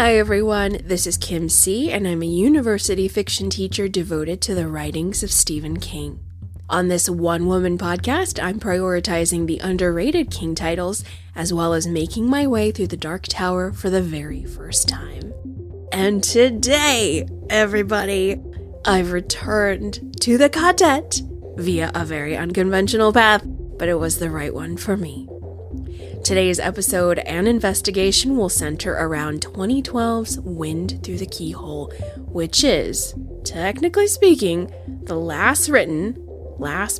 Hi everyone, this is Kim C, and I'm a university fiction teacher devoted to the writings of Stephen King. On this one-woman podcast, I'm prioritizing the underrated King titles, as well as making my way through the Dark Tower for the very first time. And today, everybody, I've returned to the Ka-tet via a very unconventional path, but it was the right one for me. Today's episode and investigation will center around 2012's Wind Through the Keyhole, which is, technically speaking, the last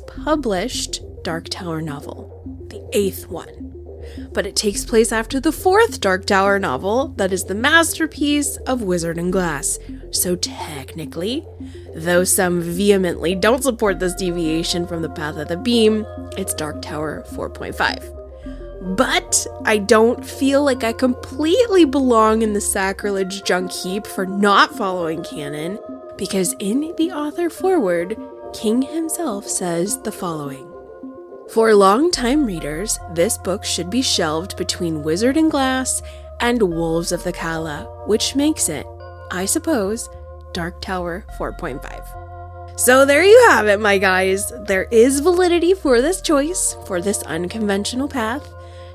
published Dark Tower novel, the 8th one. But it takes place after the 4th Dark Tower novel that is the masterpiece of Wizard and Glass. So technically, though some vehemently don't support this deviation from the path of the beam, it's Dark Tower 4.5. But I don't feel like I completely belong in the sacrilege junk heap for not following canon, because in the author foreword, King himself says the following. For long-time readers, this book should be shelved between Wizard and Glass and Wolves of the Kala, which makes it, I suppose, Dark Tower 4.5. So there you have it, my guys. There is validity for this choice, for this unconventional path.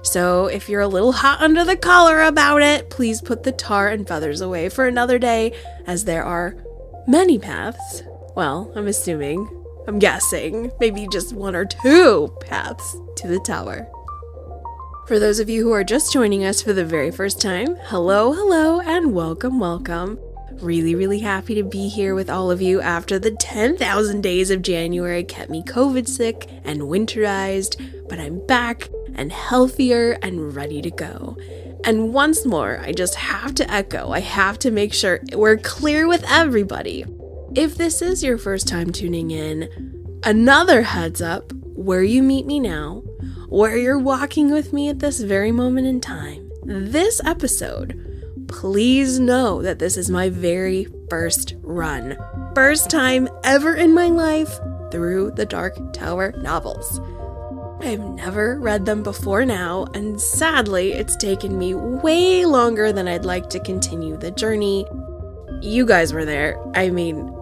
So if you're a little hot under the collar about it, please put the tar and feathers away for another day, as there are many paths. Well, I'm guessing, maybe just 1 or 2 paths to the tower. For those of you who are just joining us for the very first time, hello, and welcome. Really happy to be here with all of you after the 10,000 days of January kept me COVID sick and winterized, but I'm back and healthier and ready to go. And once more, I just have to echo, I have to make sure we're clear with everybody. If this is your first time tuning in, another heads up where you meet me now, where you're walking with me at this very moment in time. This episode, please know that this is my very first run. First time ever in my life through the Dark Tower novels. I've never read them before now, and sadly, it's taken me way longer than I'd like to continue the journey. You guys were there. I mean,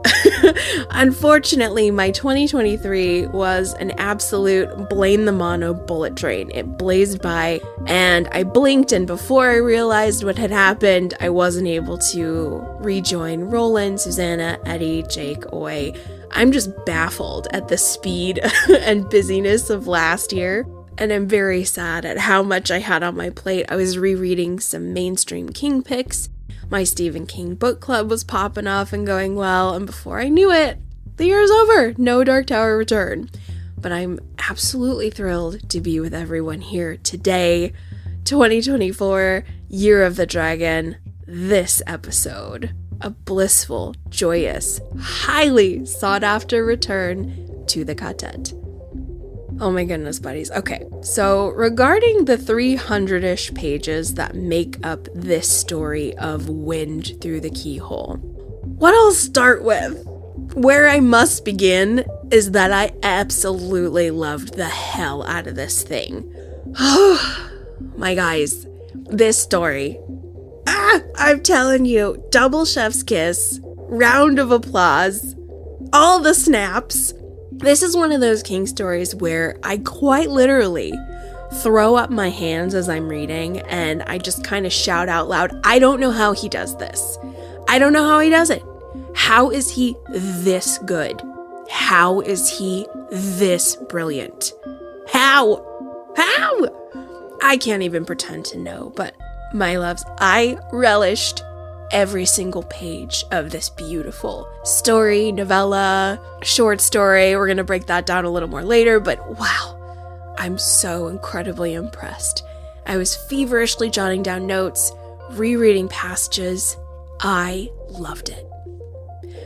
unfortunately, my 2023 was an absolute blame the mono bullet train. It blazed by, and I blinked, and before I realized what had happened, I wasn't able to rejoin Roland, Susanna, Eddie, Jake, Oi. I'm just baffled at the speed and busyness of last year, and I'm very sad at how much I had on my plate. I was rereading some mainstream King picks. My Stephen King book club was popping off and going well, and before I knew it, the year's over. No Dark Tower return. But I'm absolutely thrilled to be with everyone here today, 2024, Year of the Dragon, this episode. A blissful, joyous, highly sought-after return to the Ka-tet. Oh my goodness, buddies. Okay, so regarding the 300-ish pages that make up this story of Wind Through the Keyhole, what I'll start with, where I must begin, is that I absolutely loved the hell out of this thing. My guys, this story. I'm telling you, double chef's kiss, round of applause, all the snaps. This is one of those King stories where I quite literally throw up my hands as I'm reading, and I just kind of shout out loud, I don't know how he does this. I don't know how he does it. How is he this good? How is he this brilliant? How? I can't even pretend to know, but my loves, I relished every single page of this beautiful story, novella, short story. We're going to break that down a little more later, but wow, I'm so incredibly impressed. I was feverishly jotting down notes, rereading passages. I loved it.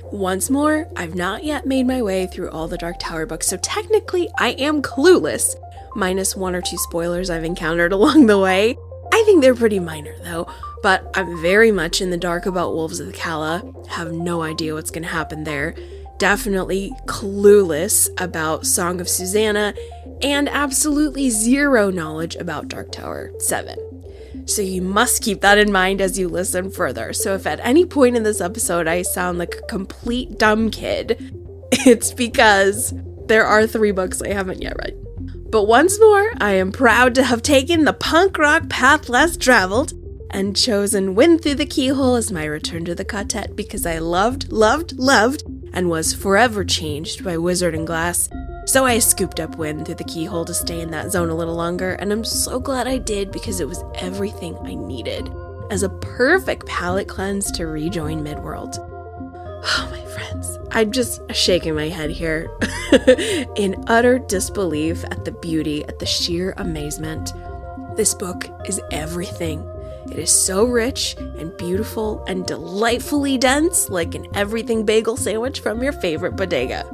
Once more, I've not yet made my way through all the Dark Tower books, so technically I am clueless, minus 1 or 2 spoilers I've encountered along the way. I think they're pretty minor though, but I'm very much in the dark about Wolves of the Kala, have no idea what's going to happen there, definitely clueless about Song of Susanna, and absolutely zero knowledge about Dark Tower 7. So you must keep that in mind as you listen further. So if at any point in this episode I sound like a complete dumb kid, it's because there are 3 books I haven't yet read. But once more, I am proud to have taken the punk rock path less traveled and chosen Wind Through the Keyhole as my return to the Ka-tet because I loved, and was forever changed by Wizard and Glass. So I scooped up Wind Through the Keyhole to stay in that zone a little longer, and I'm so glad I did because it was everything I needed as a perfect palate cleanse to rejoin Midworld. Oh, my friends, I'm just shaking my head here in utter disbelief at the beauty, at the sheer amazement. This book is everything. It is so rich and beautiful and delightfully dense, like an everything bagel sandwich from your favorite bodega.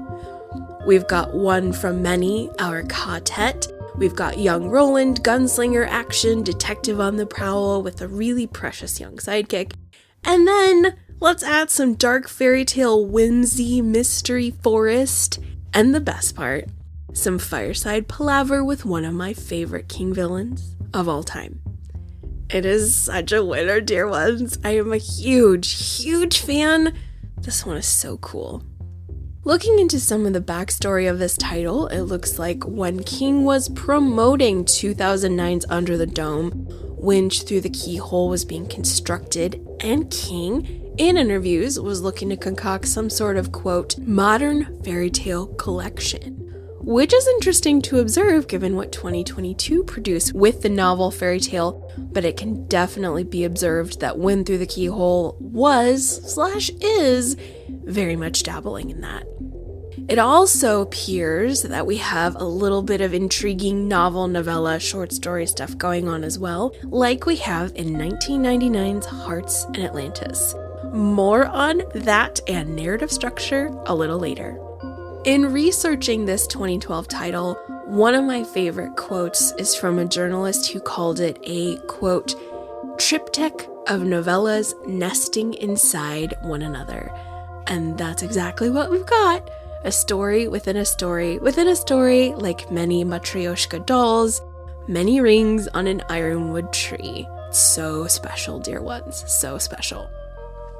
We've got one from many, our Ka-tet. We've got young Roland, gunslinger action, detective on the prowl with a really precious young sidekick. And then let's add some dark fairy tale whimsy, mystery forest, and the best part, some fireside palaver with one of my favorite king villains of all time. It is such a winner, dear ones. I am a huge fan. This one is so cool. Looking into some of the backstory of this title, it looks like when King was promoting 2009's Under the Dome, Wind Through the Keyhole was being constructed, and King, in interviews, was looking to concoct some sort of, quote, modern fairy tale collection. Which is interesting to observe given what 2022 produced with the novel fairy tale, but it can definitely be observed that Wind Through the Keyhole was/is very much dabbling in that. It also appears that we have a little bit of intriguing novel, novella, short story stuff going on as well, like we have in 1999's Hearts and Atlantis. More on that and narrative structure a little later. In researching this 2012 title, one of my favorite quotes is from a journalist who called it a, quote, triptych of novellas nesting inside one another. And that's exactly what we've got. A story within a story within a story, like many Matryoshka dolls, many rings on an ironwood tree. So special, dear ones, so special.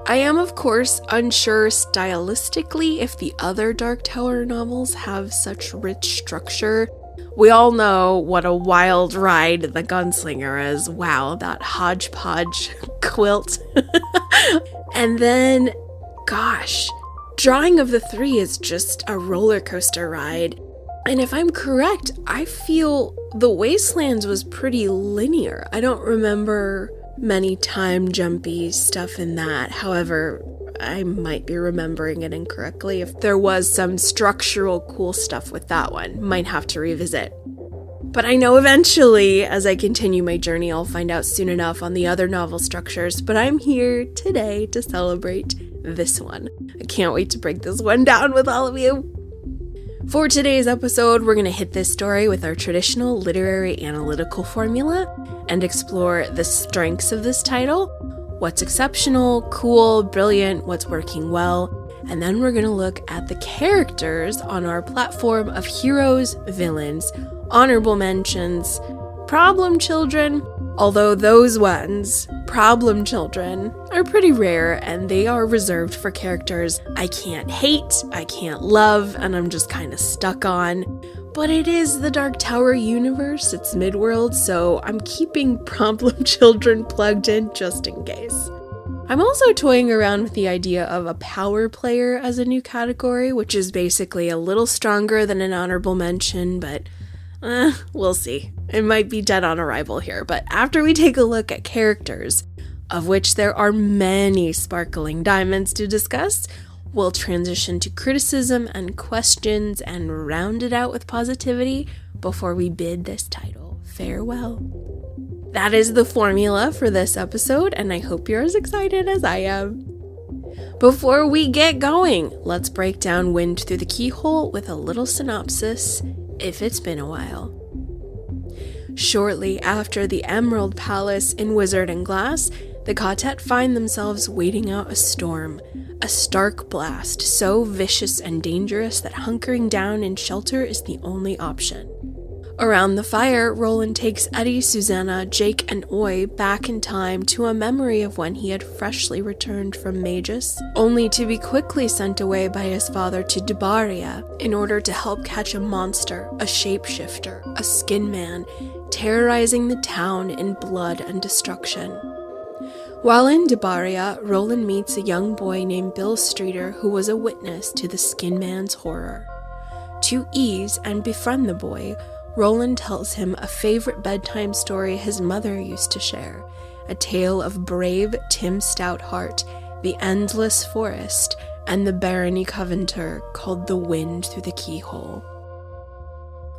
I am, of course, unsure stylistically if the other Dark Tower novels have such rich structure. We all know what a wild ride the Gunslinger is. Wow, that hodgepodge quilt. And then, gosh, Drawing of the Three is just a roller coaster ride. And if I'm correct, I feel the Wastelands was pretty linear. I don't remember many time jumpy stuff in that. However, I might be remembering it incorrectly. If there was some structural cool stuff with that one, might have to revisit. But I know eventually, as I continue my journey, I'll find out soon enough on the other novel structures, but I'm here today to celebrate this one. I can't wait to break this one down with all of you. For today's episode, we're going to hit this story with our traditional literary analytical formula and explore the strengths of this title, what's exceptional, cool, brilliant, what's working well, and then we're going to look at the characters on our platform of heroes, villains, honorable mentions, problem children, although those ones, problem children, are pretty rare and they are reserved for characters I can't hate, I can't love, and I'm just kind of stuck on. But it is the Dark Tower universe, it's Midworld, so I'm keeping problem children plugged in just in case. I'm also toying around with the idea of a power player as a new category, which is basically a little stronger than an honorable mention, but we'll see. It might be dead on arrival here, but after we take a look at characters, of which there are many sparkling diamonds to discuss, we'll transition to criticism and questions and round it out with positivity before we bid this title farewell. That is the formula for this episode, and I hope you're as excited as I am. Before we get going, let's break down Wind Through the Keyhole with a little synopsis, if it's been a while. Shortly after the Emerald Palace in Wizard and Glass, the Ka-tet find themselves waiting out a storm, a stark blast so vicious and dangerous that hunkering down in shelter is the only option. Around the fire, Roland takes Eddie, Susanna, Jake, and Oi back in time to a memory of when he had freshly returned from Magus, only to be quickly sent away by his father to Debaria in order to help catch a monster, a shapeshifter, a skin man, terrorizing the town in blood and destruction. While in Debaria, Roland meets a young boy named Bill Streeter who was a witness to the skin man's horror. To ease and befriend the boy, Roland tells him a favorite bedtime story his mother used to share, a tale of brave Tim Stoutheart, the endless forest, and the Barony Covenanter called The Wind Through the Keyhole.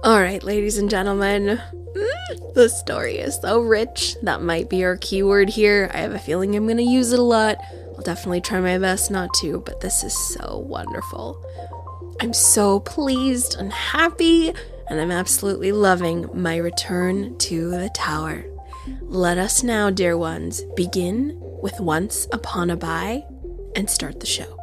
Alright, ladies and gentlemen, the story is so rich. That might be our keyword here. I have a feeling I'm going to use it a lot. I'll definitely try my best not to, but this is so wonderful. I'm so pleased and happy, and I'm absolutely loving my return to the tower. Let us now, dear ones, begin with Once Upon a Bye and start the show.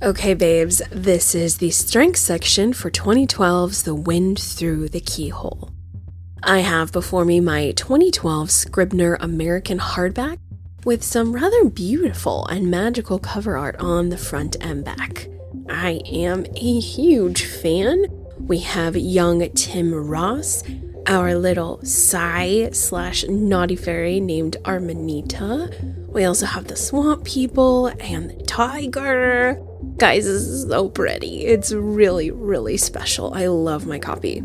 Okay, babes, this is the strength section for 2012's The Wind Through the Keyhole. I have before me my 2012 Scribner American hardback with some rather beautiful and magical cover art on the front and back. I am a huge fan. We have young Tim Ross, our little Psy/naughty fairy named Armanita. We also have the swamp people and the tiger. Guys, this is so pretty. It's really, really special. I love my copy.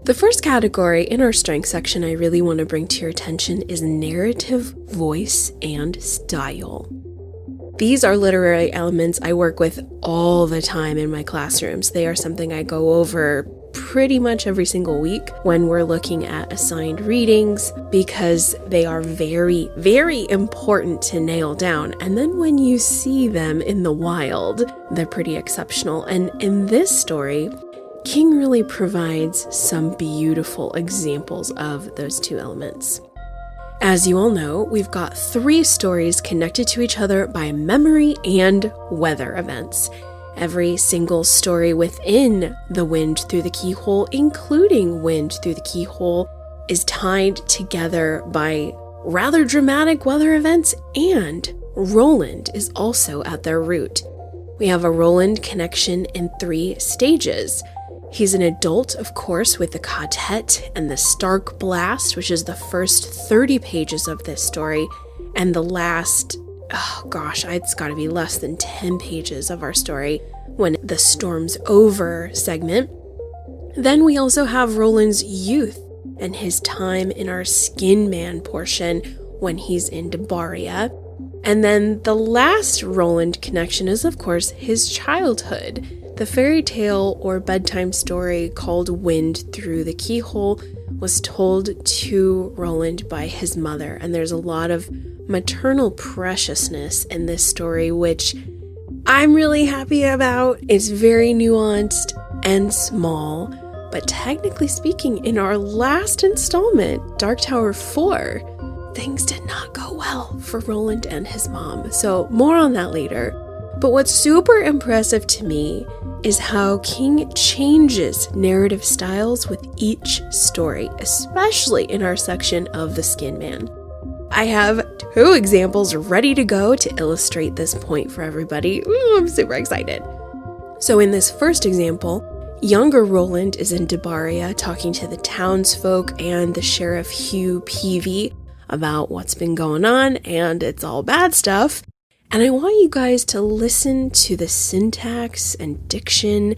The first category in our strength section I really want to bring to your attention is narrative, voice, and style. These are literary elements I work with all the time in my classrooms. They are something I go over pretty much every single week when we're looking at assigned readings because they are very, very important to nail down. And then when you see them in the wild, they're pretty exceptional. And in this story, King really provides some beautiful examples of those two elements. As you all know, we've got 3 stories connected to each other by memory and weather events. Every single story within The Wind Through the Keyhole, including Wind Through the Keyhole, is tied together by rather dramatic weather events, and Roland is also at their root. We have a Roland connection in 3 stages. He's an adult, of course, with the Ka-tet and the Stark Blast, which is the first 30 pages of this story, and the last, it's gotta be less than 10 pages of our story when the Storm's Over segment. Then we also have Roland's youth and his time in our Skin Man portion when he's in Debaria. And then the last Roland connection is, of course, his childhood. The fairy tale or bedtime story called Wind Through the Keyhole was told to Roland by his mother, and there's a lot of maternal preciousness in this story, which I'm really happy about. It's very nuanced and small, but technically speaking, in our last installment, Dark Tower 4, things did not go well for Roland and his mom, so more on that later. But what's super impressive to me is how King changes narrative styles with each story, especially in our section of The Skin Man. I have 2 examples ready to go to illustrate this point for everybody. Ooh, I'm super excited. So in this first example, younger Roland is in DeBaria talking to the townsfolk and the Sheriff Hugh Peavy about what's been going on, and it's all bad stuff. And I want you guys to listen to the syntax and diction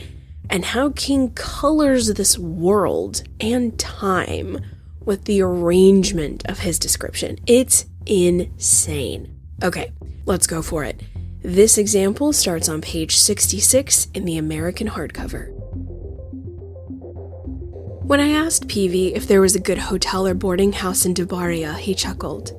and how King colors this world and time with the arrangement of his description. It's insane. Okay, let's go for it. This example starts on page 66 in the American hardcover. When I asked Peavy if there was a good hotel or boarding house in DeBaria, he chuckled.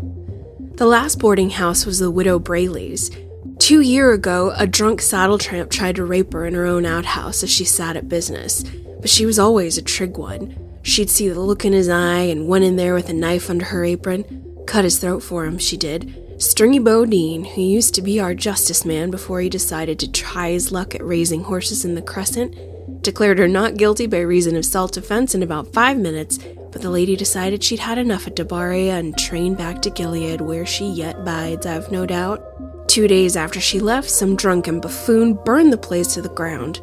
The last boarding house was the Widow Brayley's. 2 years ago, a drunk saddle tramp tried to rape her in her own outhouse as she sat at business, but she was always a trig one. She'd see the look in his eye and went in there with a knife under her apron. Cut his throat for him, she did. Stringy Bodine, who used to be our justice man before he decided to try his luck at raising horses in the Crescent, declared her not guilty by reason of self-defense in about 5 minutes, but the lady decided she'd had enough at DeBaria and trained back to Gilead, where she yet bides, I've no doubt. 2 days after she left, some drunken buffoon burned the place to the ground.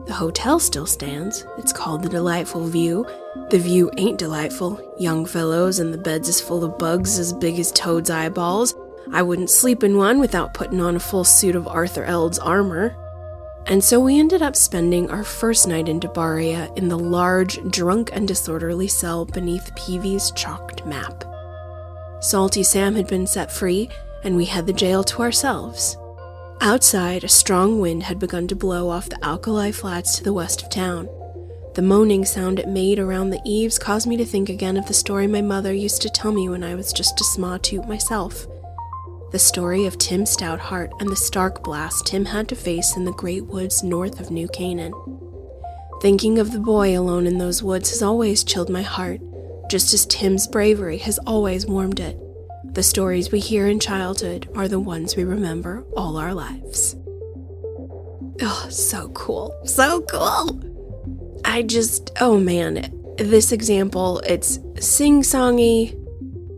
The hotel still stands. It's called the Delightful View. The view ain't delightful, young fellows, and the beds is full of bugs as big as toads' eyeballs. I wouldn't sleep in one without putting on a full suit of Arthur Eld's armor. And so we ended up spending our first night in DeBaria in the large, drunk and disorderly cell beneath Peavy's chalked map. Salty Sam had been set free, and we had the jail to ourselves. Outside, a strong wind had begun to blow off the alkali flats to the west of town. The moaning sound it made around the eaves caused me to think again of the story my mother used to tell me when I was just a sma toot myself. The story of Tim Stoutheart and the stark blast Tim had to face in the great woods north of New Canaan. Thinking of the boy alone in those woods has always chilled my heart, just as Tim's bravery has always warmed it. The stories we hear in childhood are the ones we remember all our lives. Oh, so cool. So cool! Oh man, this example, it's sing-songy.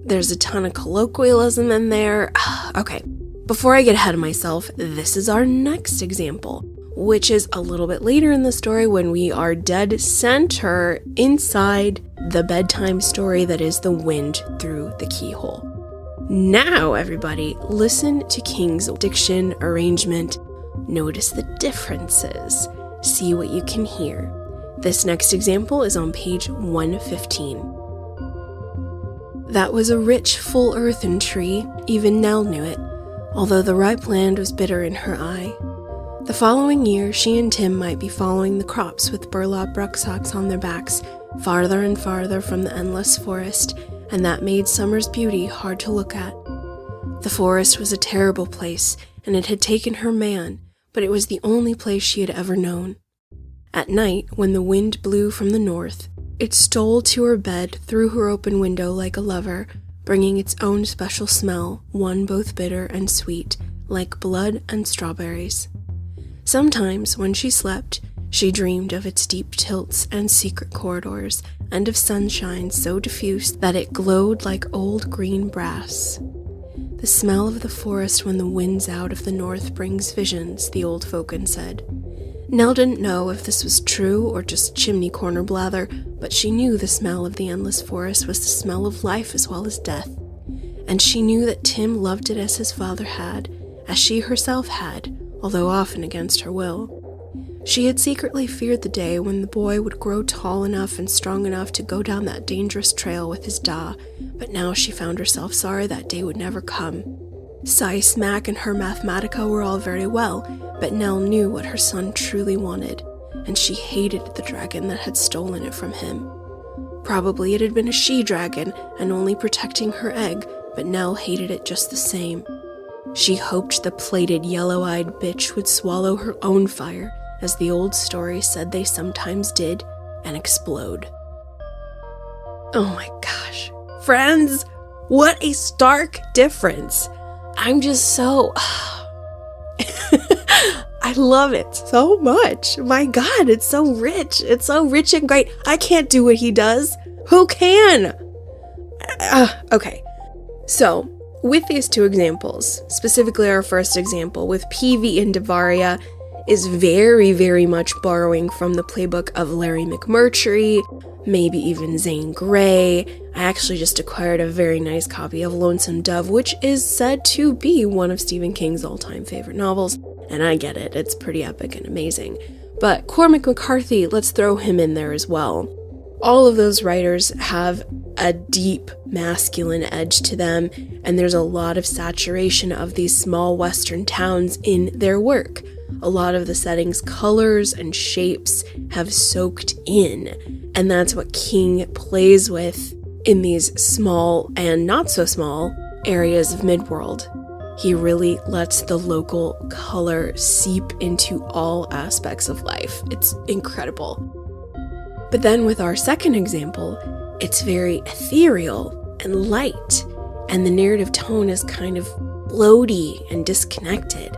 There's a ton of colloquialism in there. Okay, before I get ahead of myself, this is our next example, which is a little bit later in the story when we are dead center inside the bedtime story that is The Wind Through the Keyhole. Now, everybody, listen to King's diction, arrangement, notice the differences, see what you can hear. This next example is on page 115. That was a rich, full earthen tree, even Nell knew it, although the ripe land was bitter in her eye. The following year, she and Tim might be following the crops with burlap rucksacks on their backs, farther and farther from the endless forest, and that made summer's beauty hard to look at. The forest was a terrible place, and it had taken her man, but it was the only place she had ever known. At night, when the wind blew from the north, it stole to her bed through her open window like a lover, bringing its own special smell, one both bitter and sweet, like blood and strawberries. Sometimes, when she slept, she dreamed of its deep tilts and secret corridors, and of sunshine so diffuse that it glowed like old green brass. The smell of the forest when the wind's out of the north brings visions, the old folken said. Nell didn't know if this was true or just chimney corner blather, but she knew the smell of the endless forest was the smell of life as well as death. And she knew that Tim loved it as his father had, as she herself had, although often against her will. She had secretly feared the day when the boy would grow tall enough and strong enough to go down that dangerous trail with his da, but now she found herself sorry that day would never come. Smack and her Mathematica were all very well, but Nell knew what her son truly wanted. and she hated the dragon that had stolen it from him. Probably it had been a she-dragon and only protecting her egg, but Nell hated it just the same. She hoped the plated, yellow-eyed bitch would swallow her own fire, as the old story said they sometimes did, and explode. Oh my gosh. Friends, what a stark difference. I'm just so... I love it so much. My God, it's so rich. It's so rich and great. I can't do what he does. Who can? Okay. So, with these two examples, specifically our first example with PV and Devaria, is very, very much borrowing from the playbook of Larry McMurtry, maybe even Zane Grey. I actually just acquired a very nice copy of Lonesome Dove, which is said to be one of Stephen King's all-time favorite novels, and I get it, it's pretty epic and amazing. But Cormac McCarthy, let's throw him in there as well. All of those writers have a deep masculine edge to them, and there's a lot of saturation of these small western towns in their work. A lot of the setting's colors and shapes have soaked in, and that's what King plays with in these small and not so small areas of Midworld. He really lets the local color seep into all aspects of life. It's incredible. But then with our second example, it's very ethereal and light, and the narrative tone is kind of floaty and disconnected.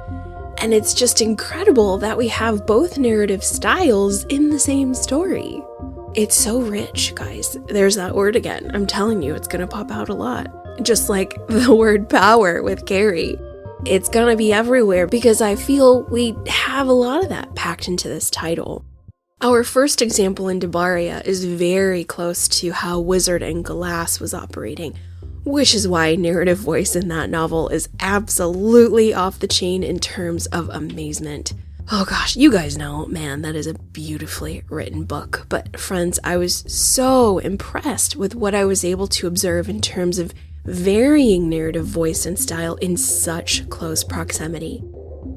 And it's just incredible that we have both narrative styles in the same story. It's so rich, guys. There's that word again. I'm telling you, it's gonna pop out a lot. Just like the word power with Carrie. It's gonna be everywhere because I feel we have a lot of that packed into this title. Our first example in Devaria is very close to how Wizard and Glass was operating, which is why narrative voice in that novel is absolutely off the chain in terms of amazement. Oh gosh, you guys know, man, that is a beautifully written book. But friends, I was so impressed with what I was able to observe in terms of varying narrative voice and style in such close proximity.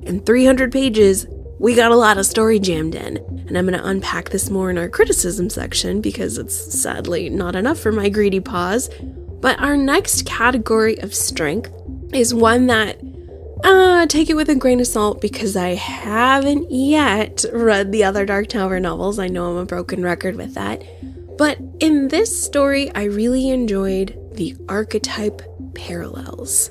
In 300 pages, we got a lot of story jammed in, and I'm going to unpack this more in our criticism section because it's sadly not enough for my greedy paws. But our next category of strength is one that, take it with a grain of salt because I haven't yet read the other Dark Tower novels. I know I'm a broken record with that. But in this story, I really enjoyed the archetype parallels.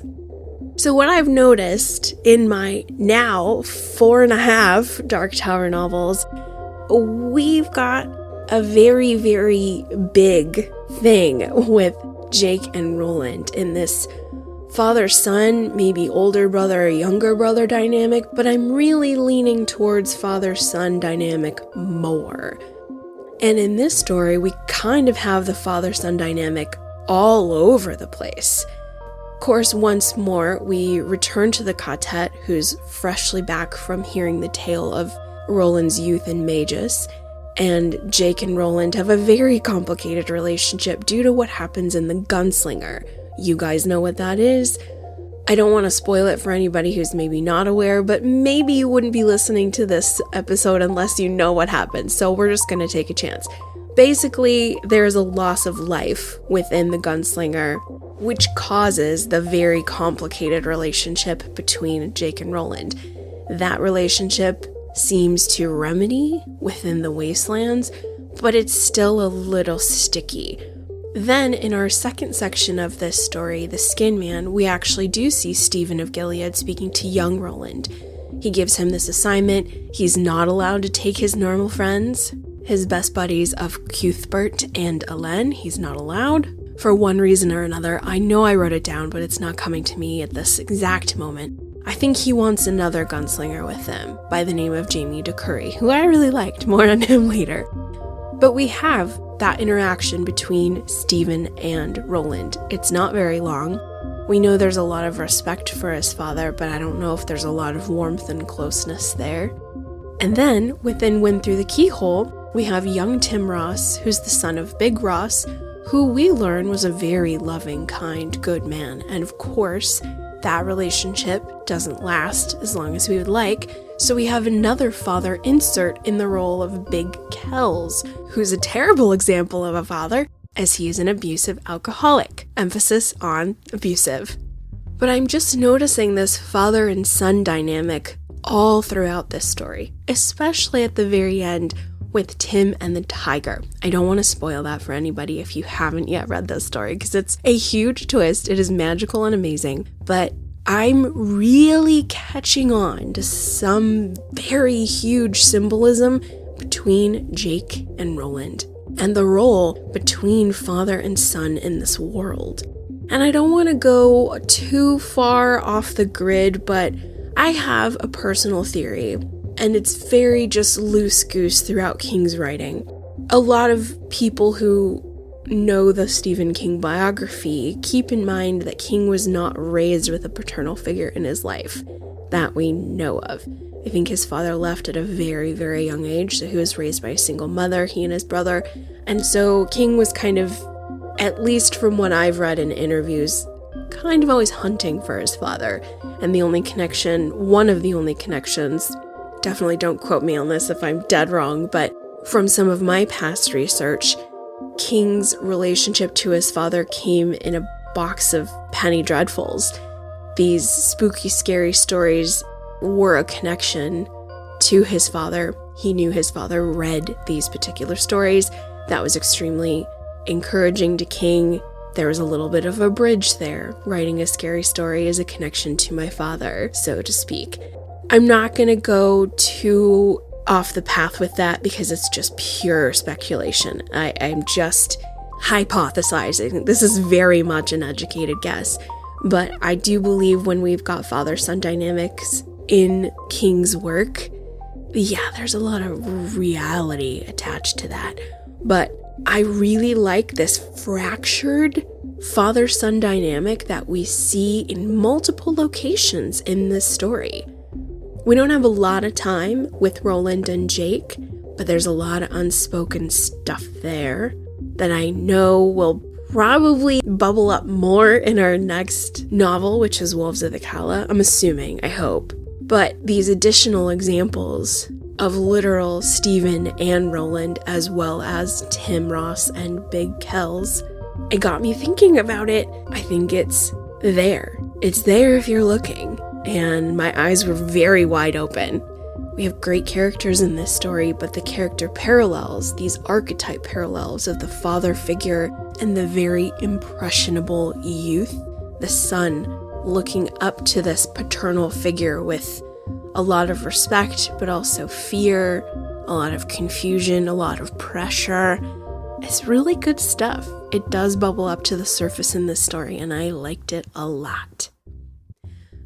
So what I've noticed in my now 4.5 Dark Tower novels, we've got a very, very big thing with Jake and Roland in this father-son, maybe older brother or younger brother dynamic, but I'm really leaning towards father-son dynamic more. And in this story, we kind of have the father-son dynamic all over the place. Of course, once more, we return to the Ka-tet, who's freshly back from hearing the tale of Roland's youth in Magus, and Jake and Roland have a very complicated relationship due to what happens in the Gunslinger. You guys know what that is. I don't want to spoil it for anybody who's maybe not aware, but maybe you wouldn't be listening to this episode unless you know what happens, so we're just going to take a chance. Basically, there's a loss of life within the Gunslinger, which causes the very complicated relationship between Jake and Roland. That relationship seems to remedy within the Wastelands, but it's still a little sticky. Then, in our second section of this story, The Skin Man, we actually do see Stephen of Gilead speaking to young Roland. He gives him this assignment. He's not allowed to take his normal friends, his best buddies of Cuthbert and Elen. He's not allowed. For one reason or another, I know I wrote it down, but it's not coming to me at this exact moment. I think he wants another gunslinger with him by the name of Jamie DeCurry, who I really liked. More on him later. But we have that interaction between Stephen and Roland. It's not very long. We know there's a lot of respect for his father, but I don't know if there's a lot of warmth and closeness there. And then, within Wind Through the Keyhole, we have young Tim Ross, who's the son of Big Ross, who we learn was a very loving, kind, good man. And of course, that relationship doesn't last as long as we would like, so we have another father insert in the role of Big Kells, who's a terrible example of a father, as he is an abusive alcoholic. Emphasis on abusive. But I'm just noticing this father and son dynamic all throughout this story, especially at the very end with Tim and the tiger. I don't want to spoil that for anybody if you haven't yet read this story, because it's a huge twist. It is magical and amazing, but I'm really catching on to some very huge symbolism between Jake and Roland, and the role between father and son in this world. And I don't want to go too far off the grid, but I have a personal theory, and it's very just loose goose throughout King's writing. A lot of people who know the Stephen King biography keep in mind that King was not raised with a paternal figure in his life that we know of. I think his father left at a very, very young age, so he was raised by a single mother, he and his brother, and so King was kind of, at least from what I've read in interviews, kind of always hunting for his father. And the only connection, one of the only connections, definitely don't quote me on this if I'm dead wrong, but from some of my past research, King's relationship to his father came in a box of penny dreadfuls. These spooky, scary stories were a connection to his father. He knew his father read these particular stories. That was extremely encouraging to King. There was a little bit of a bridge there. Writing a scary story is a connection to my father, so to speak. I'm not going to go too off the path with that because it's just pure speculation. I'm just hypothesizing. This is very much an educated guess, but I do believe when we've got father-son dynamics in King's work, yeah, there's a lot of reality attached to that. But I really like this fractured father-son dynamic that we see in multiple locations in this story. We don't have a lot of time with Roland and Jake, but there's a lot of unspoken stuff there that I know will probably bubble up more in our next novel, which is Wolves of the Calla. I'm assuming, I hope. But these additional examples of literal Stephen and Roland, as well as Tim Ross and Big Kells, it got me thinking about it. I think it's there. It's there if you're looking. And my eyes were very wide open. We have great characters in this story, but the character parallels, these archetype parallels of the father figure and the very impressionable youth, the son looking up to this paternal figure with a lot of respect, but also fear, a lot of confusion, a lot of pressure. It's really good stuff. It does bubble up to the surface in this story, and I liked it a lot.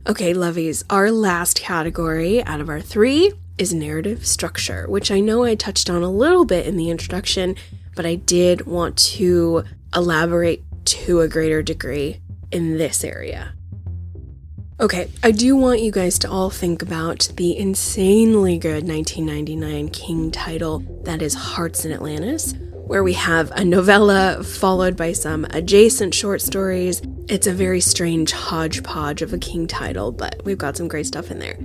Okay, lovies, our last category out of our 3 is narrative structure, which I know I touched on a little bit in the introduction, but I did want to elaborate to a greater degree in this area. Okay, I do want you guys to all think about the insanely good 1999 King title that is Hearts in Atlantis, where we have a novella followed by some adjacent short stories. It's a very strange hodgepodge of a King title, but we've got some great stuff in there.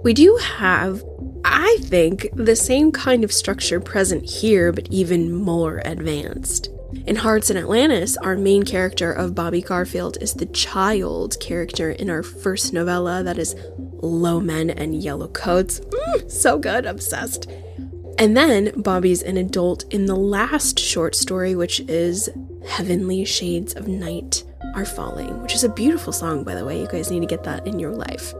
We do have, I think, the same kind of structure present here, but even more advanced. In Hearts in Atlantis, our main character of Bobby Garfield is the child character in our first novella, that is Low Men and Yellow Coats. So good, obsessed. And then Bobby's an adult in the last short story, which is Heavenly Shades of Night Are Falling, which is a beautiful song, by the way. You guys need to get that in your life.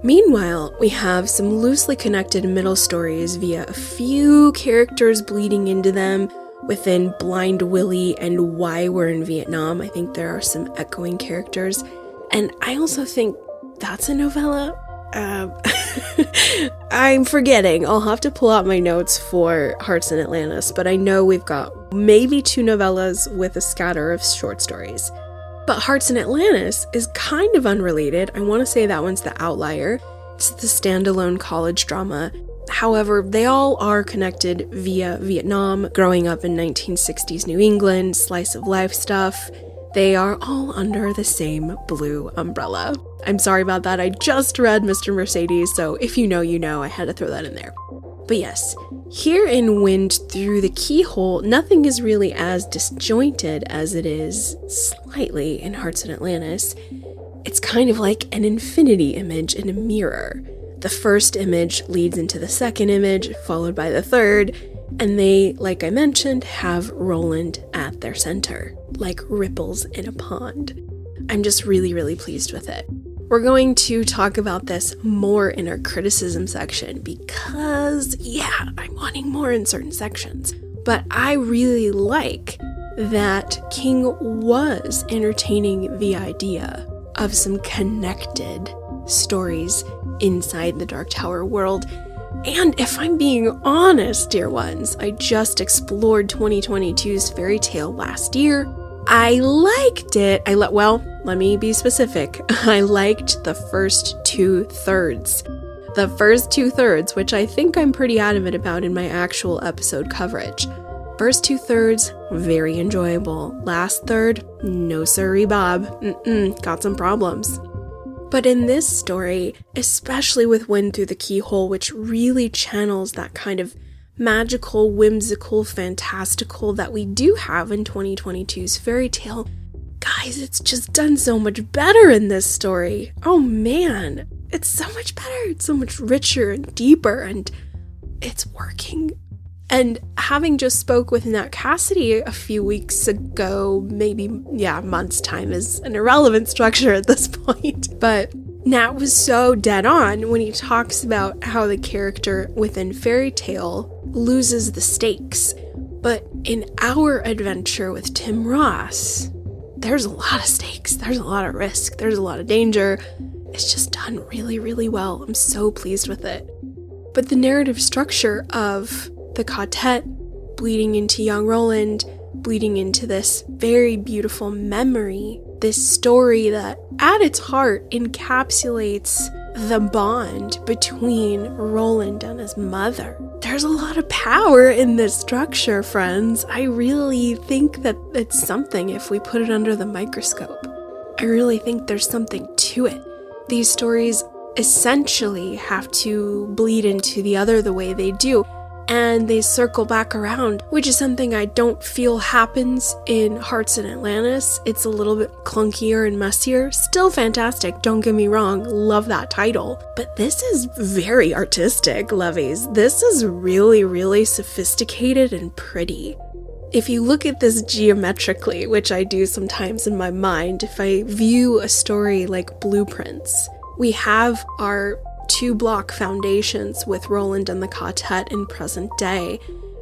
Meanwhile, we have some loosely connected middle stories via a few characters bleeding into them within Blind Willie and Why We're in Vietnam. I think there are some echoing characters. And I also think that's a novella. I'm forgetting. I'll have to pull out my notes for Hearts in Atlantis, but I know we've got maybe 2 novellas with a scatter of short stories. But Hearts in Atlantis is kind of unrelated. I want to say that one's the outlier. It's the standalone college drama. However, they all are connected via Vietnam, growing up in 1960s New England, slice of life stuff. They are all under the same blue umbrella. I'm sorry about that. I just read Mr. Mercedes, so if you know, you know. I had to throw that in there. But yes, here in Wind Through the Keyhole, nothing is really as disjointed as it is slightly in Hearts in Atlantis. It's kind of like an infinity image in a mirror. The first image leads into the second image, followed by the third, and they, like I mentioned, have Roland at their center, like ripples in a pond. I'm just really, really pleased with it. We're going to talk about this more in our criticism section because, yeah, I'm wanting more in certain sections. But I really like that King was entertaining the idea of some connected stories inside the Dark Tower world. And if I'm being honest, dear ones, I just explored 2022's fairy tale last year. I liked it. Let me be specific. I liked the first 2/3. The first 2/3, which I think I'm pretty adamant about in my actual episode coverage. First 2/3, very enjoyable. Last third, no sirree Bob. Got some problems. But in this story, especially with Wind Through the Keyhole, which really channels that kind of magical, whimsical, fantastical that we do have in 2022's fairy tale, guys, it's just done so much better in this story. Oh man, it's so much better. It's so much richer and deeper, and it's working. And having just spoke with Nat Cassidy a few weeks ago, months time is an irrelevant structure at this point. But Nat was so dead on when he talks about how the character within fairy tale loses the stakes. But in our adventure with Tim Ross, there's a lot of stakes, there's a lot of risk, there's a lot of danger. It's just done really, really well. I'm so pleased with it. But the narrative structure of the Ka-tet bleeding into young Roland, bleeding into this very beautiful memory, this story that at its heart encapsulates the bond between Roland and his mother. There's a lot of power in this structure, friends. I really think that it's something if we put it under the microscope. I really think there's something to it. These stories essentially have to bleed into the other the way they do, and they circle back around, which is something I don't feel happens in Hearts in Atlantis. It's a little bit clunkier and messier. Still fantastic, don't get me wrong, love that title. But this is very artistic, lovies. This is really, really sophisticated and pretty. If you look at this geometrically, which I do sometimes in my mind, if I view a story like blueprints, we have our 2-block foundations with Roland and the Ka-tet in present day,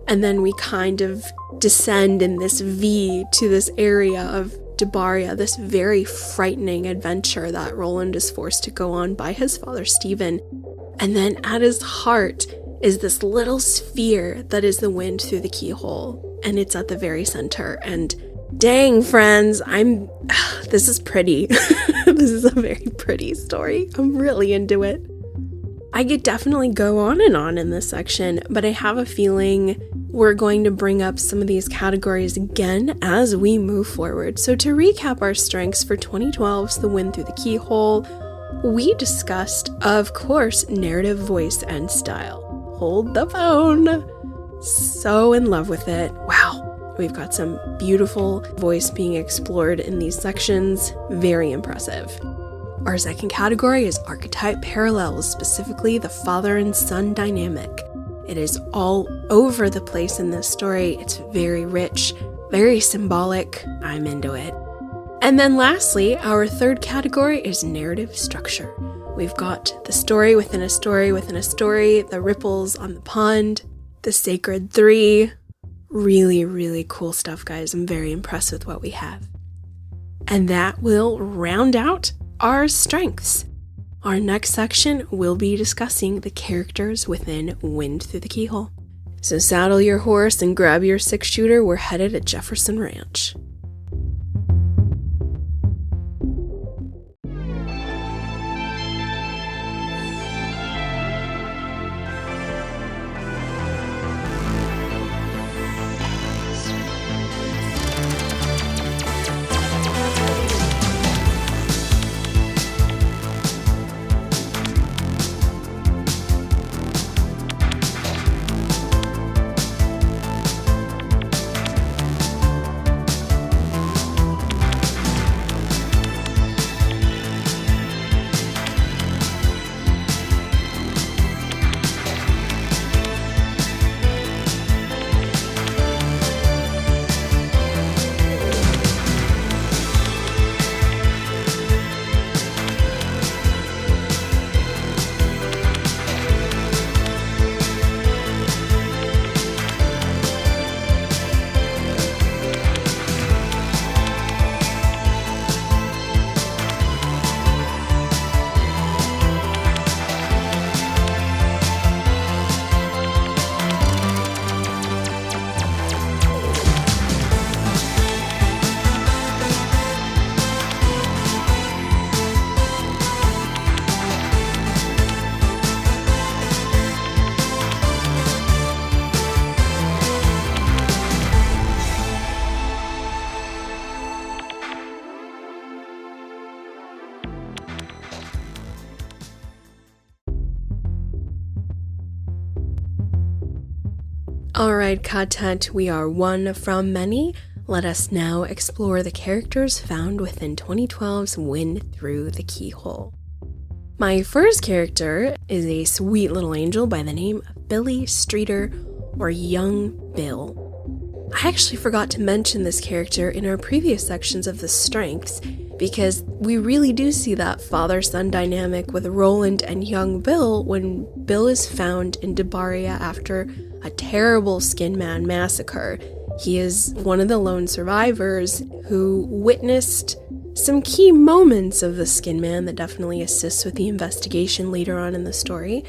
and then we kind of descend in this V to this area of Debaria, this very frightening adventure that Roland is forced to go on by his father Stephen. And then at his heart is this little sphere that is the Wind Through the Keyhole, and it's at the very center. And dang, friends, this is pretty. This is a very pretty story. I'm really into it. I could definitely go on and on in this section, but I have a feeling we're going to bring up some of these categories again as we move forward. So to recap our strengths for 2012's The Wind Through the Keyhole, we discussed, of course, narrative, voice, and style. Hold the phone. So in love with it. Wow. We've got some beautiful voice being explored in these sections. Very impressive. Our second category is archetype parallels, specifically the father and son dynamic. It is all over the place in this story. It's very rich, very symbolic. I'm into it. And then lastly, our third category is narrative structure. We've got the story within a story within a story, the ripples on the pond, the sacred three. Really, really cool stuff, guys. I'm very impressed with what we have. And that will round out our strengths. Our next section will be discussing the characters within Wind Through the Keyhole. So saddle your horse and grab your 6-shooter. We're headed to Jefferson Ranch. Alright, Ka-tet, we are one from many. Let us now explore the characters found within 2012's Wind Through the Keyhole. My first character is a sweet little angel by the name of Billy Streeter, or Young Bill. I actually forgot to mention this character in our previous sections of the strengths, because we really do see that father-son dynamic with Roland and young Bill when Bill is found in Debaria after a terrible Skin Man massacre. He is one of the lone survivors who witnessed some key moments of the Skin Man that definitely assists with the investigation later on in the story.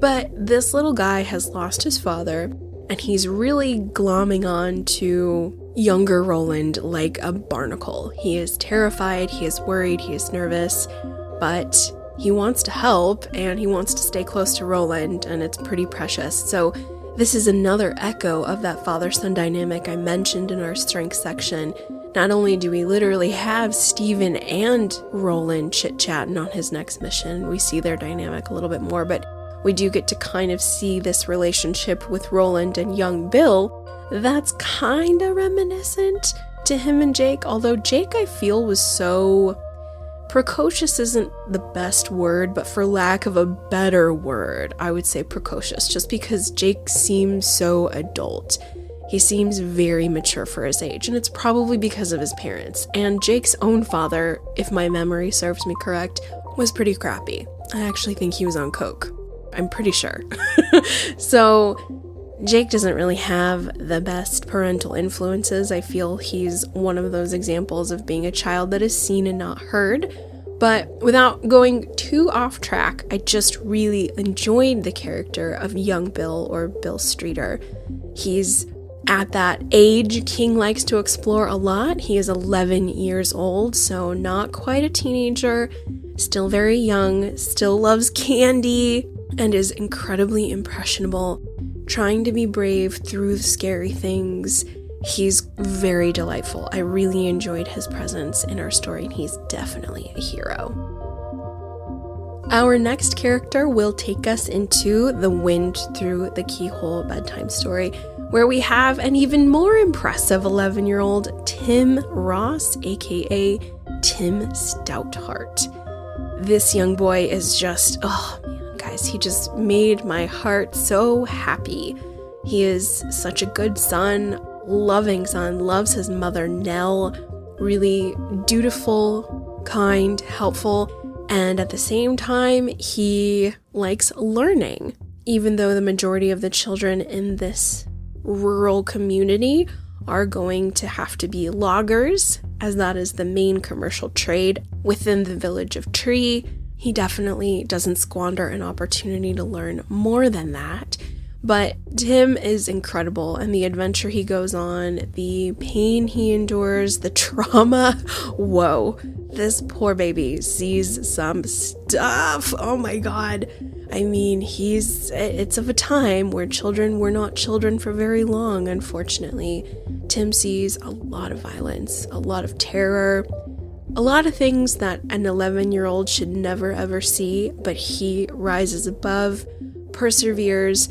But this little guy has lost his father, and he's really glomming on to younger Roland like a barnacle. He is terrified, he is worried, he is nervous, but he wants to help and he wants to stay close to Roland, and it's pretty precious. So this is another echo of that father-son dynamic I mentioned in our strength section. Not only do we literally have Steven and Roland chit-chatting on his next mission, we see their dynamic a little bit more, but we do get to kind of see this relationship with Roland and young Bill that's kind of reminiscent to him and Jake, although Jake, I feel, was so... precocious isn't the best word, but for lack of a better word, I would say precocious, just because Jake seems so adult. He seems very mature for his age, and it's probably because of his parents. And Jake's own father, if my memory serves me correct, was pretty crappy. I actually think he was on coke. I'm pretty sure. So Jake doesn't really have the best parental influences. I feel he's one of those examples of being a child that is seen and not heard. But without going too off track, I just really enjoyed the character of young Bill, or Bill Streeter. He's at that age King likes to explore a lot. He is 11 years old, so not quite a teenager, still very young, still loves candy, and is incredibly impressionable, trying to be brave through the scary things. He's very delightful. I really enjoyed his presence in our story, and he's definitely a hero. Our next character will take us into the Wind Through the Keyhole bedtime story, where we have an even more impressive 11-year-old Tim Ross, aka Tim Stoutheart. This young boy is just, oh man, guys, he just made my heart so happy. He is such a good son, loving son, loves his mother Nell, really dutiful, kind, helpful, and at the same time, he likes learning. Even though the majority of the children in this rural community are going to have to be loggers, as that is the main commercial trade within the village of Tree, he definitely doesn't squander an opportunity to learn more than that. But Tim is incredible, and the adventure he goes on, the pain he endures, the trauma, whoa, this poor baby sees some stuff. Oh my god. I mean, it's of a time where children were not children for very long, unfortunately. Tim sees a lot of violence, a lot of terror, a lot of things that an 11-year-old should never ever see, but he rises above, perseveres,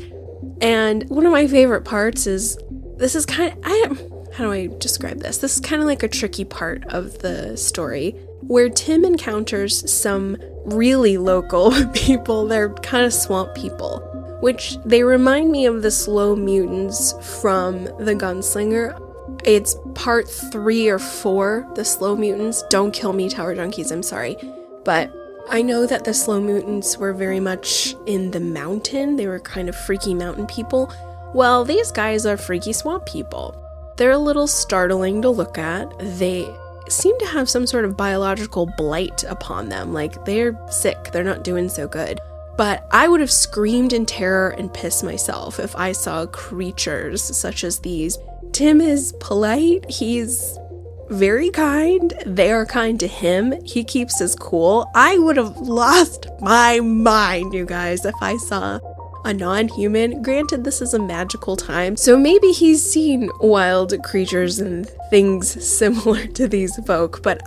and one of my favorite parts is, this is kind of, how do I describe this? This is kind of like a tricky part of the story, where Tim encounters some really local people. They're kind of swamp people, which they remind me of the slow mutants from The Gunslinger. It's part 3 or 4, the slow mutants. Don't kill me, Tower Junkies, I'm sorry. But I know that the slow mutants were very much in the mountain. They were kind of freaky mountain people. Well, these guys are freaky swamp people. They're a little startling to look at. They seem to have some sort of biological blight upon them. Like, they're sick. They're not doing so good. But I would have screamed in terror and pissed myself if I saw creatures such as these. Tim is polite. He's very kind. They are kind to him. He keeps his cool. I would have lost my mind, you guys, if I saw a non-human. Granted, this is a magical time, so maybe he's seen wild creatures and things similar to these folk, but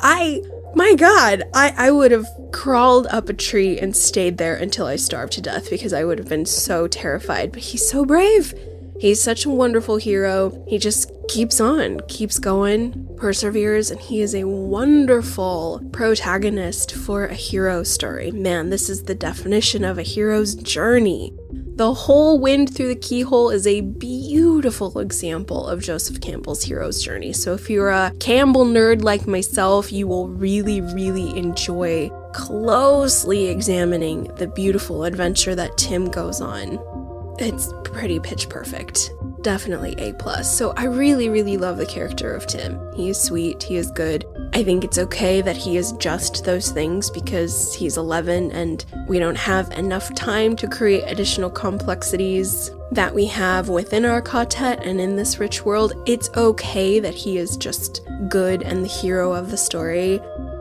my god, I would have crawled up a tree and stayed there until I starved to death because I would have been so terrified. But he's so brave. He's such a wonderful hero. He just keeps on, keeps going, perseveres, and he is a wonderful protagonist for a hero story. Man, this is the definition of a hero's journey. The whole Wind Through the Keyhole is a beautiful example of Joseph Campbell's hero's journey. So if you're a Campbell nerd like myself, you will really, really enjoy closely examining the beautiful adventure that Tim goes on. It's pretty pitch perfect. Definitely A+. So I really, really love the character of Tim. He is sweet, he is good. I think it's okay that he is just those things because he's 11 and we don't have enough time to create additional complexities that we have within our Ka-tet and in this rich world. It's okay that he is just good and the hero of the story.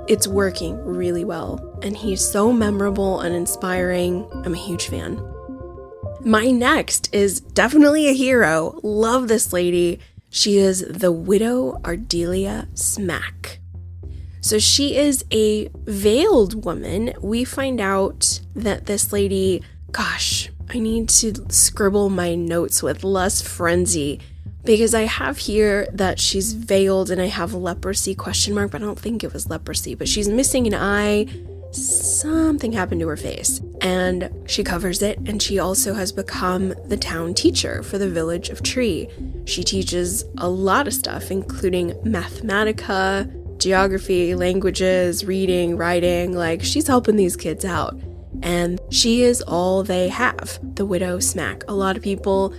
It's working really well, and he's so memorable and inspiring. I'm a huge fan. My next is definitely a hero. Love this lady. She is the Widow Ardelia Smack. So she is a veiled woman. We find out that this lady, gosh, I need to scribble my notes with less frenzy because I have here that she's veiled and I have leprosy ? But I don't think it was leprosy, but she's missing an eye. Something happened to her face and she covers it, and she also has become the town teacher for the village of Tree. She teaches a lot of stuff, including mathematica, geography, languages, reading, writing. Like, she's helping these kids out, and she is all they have, the Widow Smack. A lot of people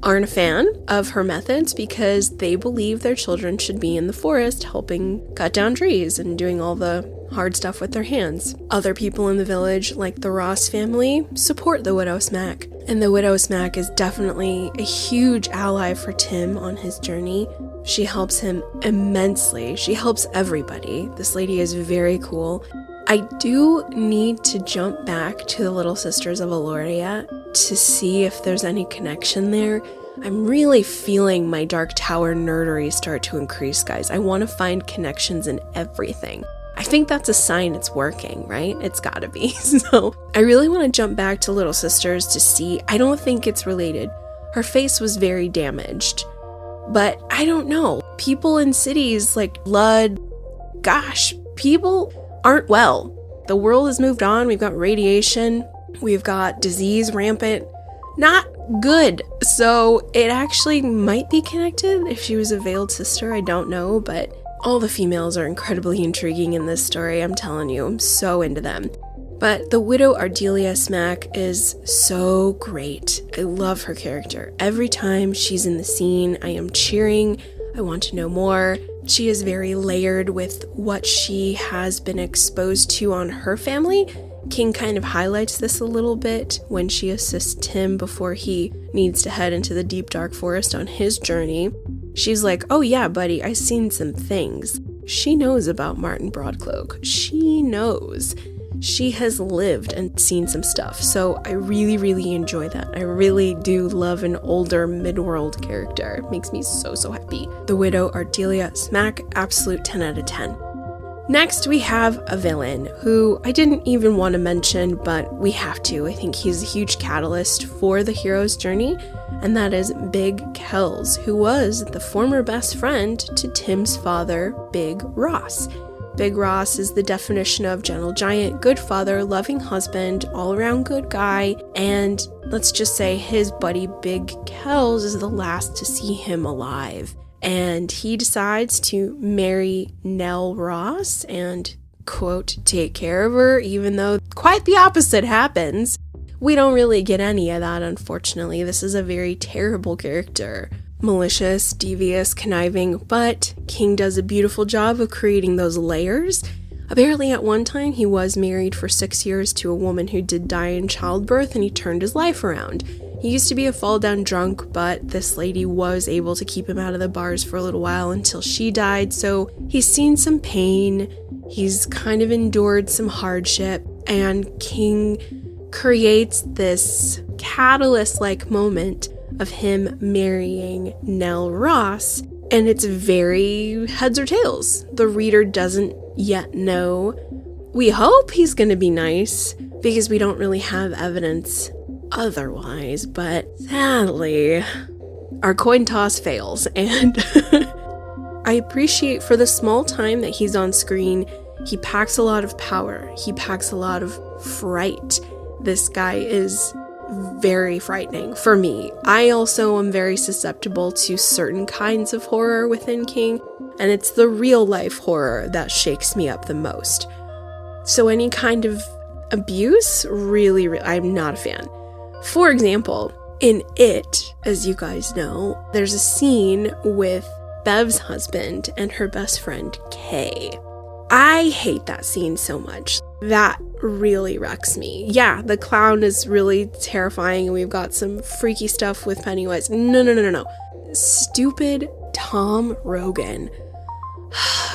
aren't a fan of her methods because they believe their children should be in the forest helping cut down trees and doing all the hard stuff with their hands. Other people in the village, like the Ross family, support the Widow Smack, and the Widow Smack is definitely a huge ally for Tim on his journey. She helps him immensely. She helps everybody. This lady is very cool. I do need to jump back to the Little Sisters of Eloria to see if there's any connection there. I'm really feeling my Dark Tower nerdery start to increase, guys. I want to find connections in everything. I think that's a sign it's working, right? It's gotta be. So I really want to jump back to Little Sisters to see. I don't think it's related. Her face was very damaged, but I don't know. People in cities like Lud, gosh, people aren't well. The world has moved on. We've got radiation. We've got disease rampant. Not good. So it actually might be connected if she was a veiled sister. I don't know, but all the females are incredibly intriguing in this story. I'm telling you, I'm so into them. But the Widow Ardelia Smack is so great. I love her character. Every time she's in the scene, I am cheering. I want to know more. She is very layered with what she has been exposed to on her family. King kind of highlights this a little bit when she assists Tim before he needs to head into the deep dark forest on his journey. She's like, oh yeah, buddy, I've seen some things. She knows about Martin Broadcloak. She knows. She has lived and seen some stuff. So I really, really enjoy that. I really do love an older mid-world character. It makes me so, so happy. The Widow Ardelia Smack, absolute 10 out of 10. Next, we have a villain who I didn't even want to mention, but we have to. I think he's a huge catalyst for the hero's journey, and that is Big Kells, who was the former best friend to Tim's father, Big Ross. Big Ross is the definition of gentle giant, good father, loving husband, all-around good guy, and let's just say his buddy Big Kells is the last to see him alive. And he decides to marry Nell Ross and, quote, take care of her, even though quite the opposite happens. We don't really get any of that, unfortunately. This is a very terrible character. Malicious, devious, conniving, but King does a beautiful job of creating those layers. Apparently at one time he was married for 6 years to a woman who did die in childbirth, and he turned his life around. He used to be a fall-down drunk, but this lady was able to keep him out of the bars for a little while until she died, so he's seen some pain, he's kind of endured some hardship, and King creates this catalyst-like moment of him marrying Nell Ross, and it's very heads or tails. The reader doesn't yet know. We hope he's going to be nice, because we don't really have evidence otherwise, but sadly, our coin toss fails, and I appreciate for the small time that he's on screen, he packs a lot of power. He packs a lot of fright. This guy is very frightening for me. I also am very susceptible to certain kinds of horror within King, and it's the real life horror that shakes me up the most. So any kind of abuse, really, I'm not a fan. For example, in It, as you guys know, there's a scene with Bev's husband and her best friend, Kay. I hate that scene so much. That really wrecks me. Yeah, the clown is really terrifying and we've got some freaky stuff with Pennywise. No. Stupid Tom Rogan.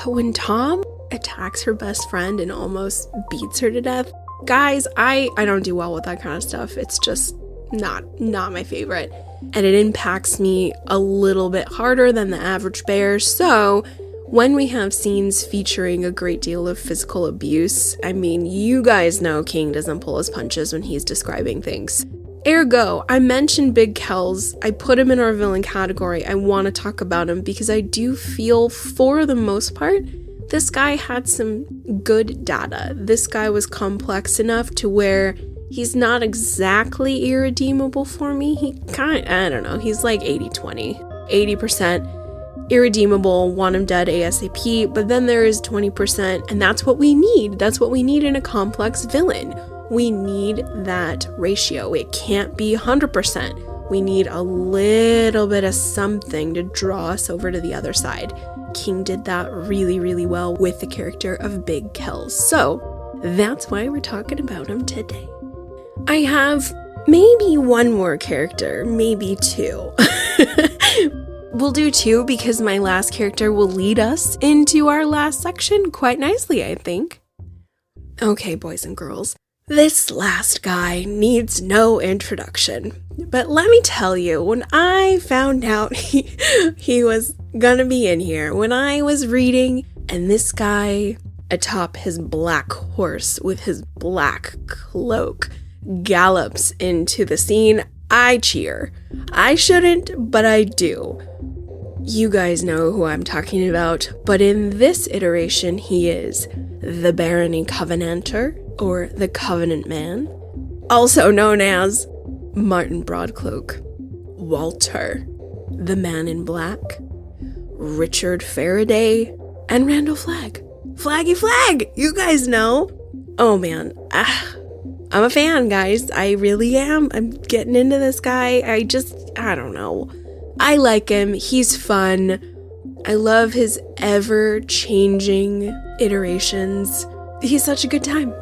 When Tom attacks her best friend and almost beats her to death, guys, I don't do well with that kind of stuff. It's just not my favorite. And it impacts me a little bit harder than the average bear. So when we have scenes featuring a great deal of physical abuse, I mean, you guys know King doesn't pull his punches when he's describing things. Ergo, I mentioned Big Kells. I put him in our villain category. I want to talk about him because I do feel, for the most part, this guy had some good data. This guy was complex enough to where he's not exactly irredeemable for me. I don't know, he's like 80-20. 80% irredeemable, want him dead ASAP, but then there is 20%, and that's what we need. That's what we need in a complex villain. We need that ratio. It can't be 100%. We need a little bit of something to draw us over to the other side. King did that really, really well with the character of Big Kells. So that's why we're talking about him today. I have maybe one more character, maybe two. We'll do two because my last character will lead us into our last section quite nicely, I think. Okay, boys and girls, this last guy needs no introduction. But let me tell you, when I found out he was gonna be in here, when I was reading, and this guy atop his black horse with his black cloak gallops into the scene, I cheer. I shouldn't, but I do. You guys know who I'm talking about, but in this iteration, he is the Barony Covenanter, or the Covenant Man, also known as Martin Broadcloak, Walter, the Man in Black, Richard Faraday, and Randall Flagg. Flaggy Flag! You guys know! Oh man, I'm a fan, guys. I really am. I'm getting into this guy. I don't know. I like him. He's fun. I love his ever-changing iterations. He's such a good time.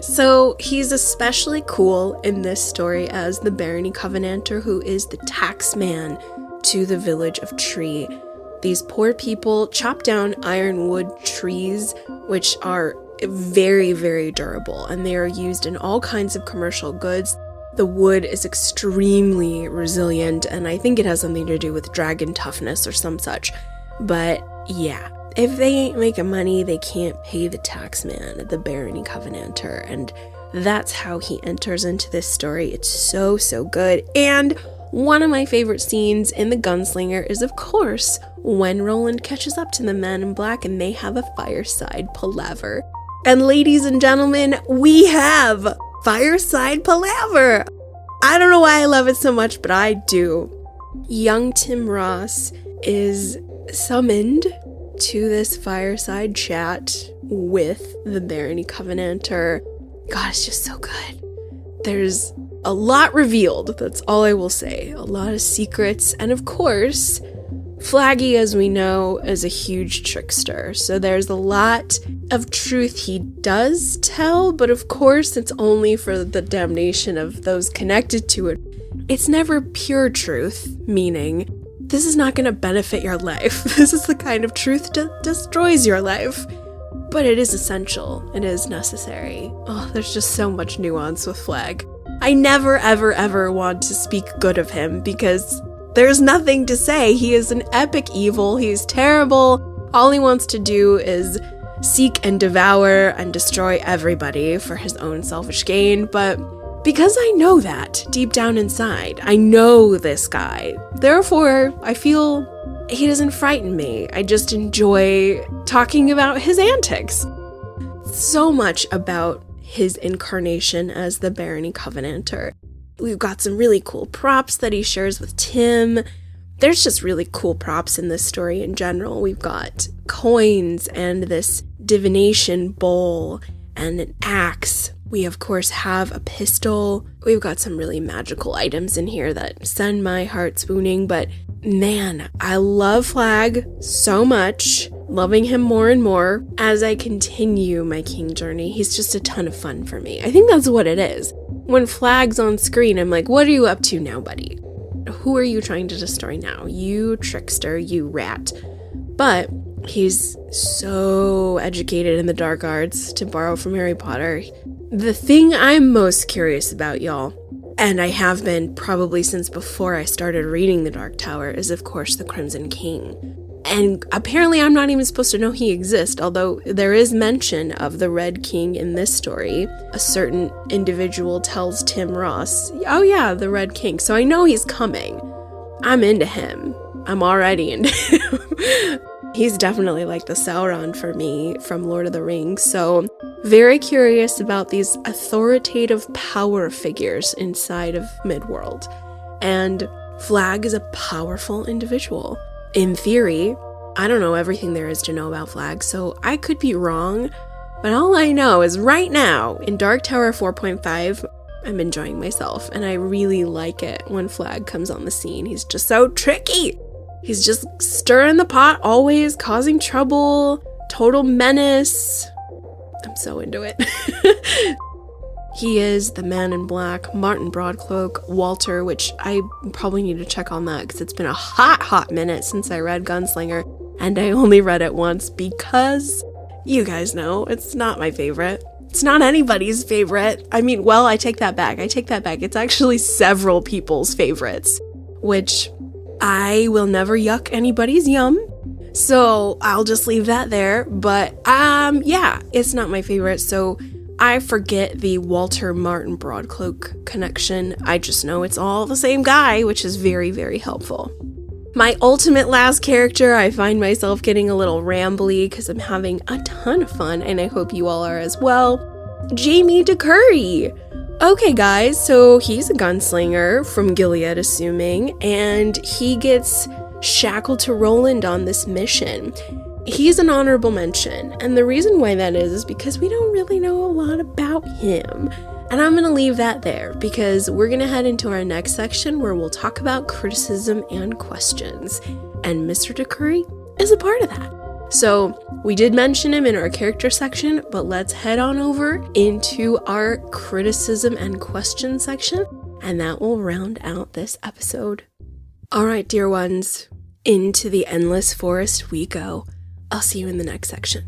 So he's especially cool in this story as the Barony Covenanter, who is the tax man to the village of Tree. These poor people chop down ironwood trees, which are very, very durable, and they are used in all kinds of commercial goods. The wood is extremely resilient, and I think it has something to do with dragon toughness or some such. But yeah, if they ain't making money, they can't pay the taxman, the Barony Covenanter, and that's how he enters into this story. It's so, so good. And one of my favorite scenes in The Gunslinger is, of course, when Roland catches up to the Man in Black and they have a fireside palaver. And ladies and gentlemen, we have fireside palaver. I don't know why I love it so much, but I do. Young Tim Ross is summoned to this fireside chat with the Barony Covenanter. God, it's just so good. There's a lot revealed, that's all I will say. A lot of secrets, and of course, Flaggy, as we know, is a huge trickster, so there's a lot of truth he does tell, but of course it's only for the damnation of those connected to it. It's never pure truth, meaning this is not going to benefit your life. This is the kind of truth that destroys your life. But it is essential. It is necessary. Oh, there's just so much nuance with Flagg. I never, ever, ever want to speak good of him because there's nothing to say. He is an epic evil. He's terrible. All he wants to do is seek and devour and destroy everybody for his own selfish gain. But Because I know that deep down inside. I know this guy. Therefore, I feel he doesn't frighten me. I just enjoy talking about his antics. So much about his incarnation as the Barony Covenanter. We've got some really cool props that he shares with Tim. There's just really cool props in this story in general. We've got coins and this divination bowl and an axe. We, of course, have a pistol. We've got some really magical items in here that send my heart swooning, but man, I love Flag so much, loving him more and more as I continue my king journey. He's just a ton of fun for me. I think that's what it is. When Flag's on screen, I'm like, what are you up to now, buddy? Who are you trying to destroy now? You trickster, you rat. But he's so educated in the dark arts, to borrow from Harry Potter. The thing I'm most curious about, y'all, and I have been probably since before I started reading The Dark Tower, is of course the Crimson King. And apparently I'm not even supposed to know he exists, although there is mention of the Red King in this story. A certain individual tells Tim Ross, oh yeah, the Red King. So I know he's coming. I'm into him. I'm already into him. He's definitely like the Sauron for me from Lord of the Rings. So very curious about these authoritative power figures inside of Midworld. And Flag is a powerful individual. In theory, I don't know everything there is to know about Flag, so I could be wrong, but all I know is right now, in Dark Tower 4.5, I'm enjoying myself, and I really like it when Flag comes on the scene. He's just so tricky! He's just stirring the pot, always causing trouble, total menace. I'm so into it. He is the Man in Black, Martin Broadcloak, Walter, which I probably need to check on that because it's been a hot minute since I read Gunslinger, and I only read it once because, you guys know, it's not my favorite. It's not anybody's favorite. I mean, well, I take that back. It's actually several people's favorites, which I will never yuck anybody's yum. So I'll just leave that there. But, yeah, it's not my favorite. So I forget the Walter Martin Broadcloak connection. I just know it's all the same guy, which is very, very helpful. My ultimate last character, I find myself getting a little rambly because I'm having a ton of fun, and I hope you all are as well. Jamie DeCurry. Okay, guys, so he's a gunslinger from Gilead, assuming, and he gets shackled to Roland on this mission. He's an honorable mention, and the reason why that is because we don't really know a lot about him. And I'm going to leave that there because we're going to head into our next section where we'll talk about criticism and questions. And Mr. DeCurry is a part of that. So we did mention him in our character section, but let's head on over into our criticism and question section, and that will round out this episode. All right, dear ones, into the endless forest we go. I'll see you in the next section.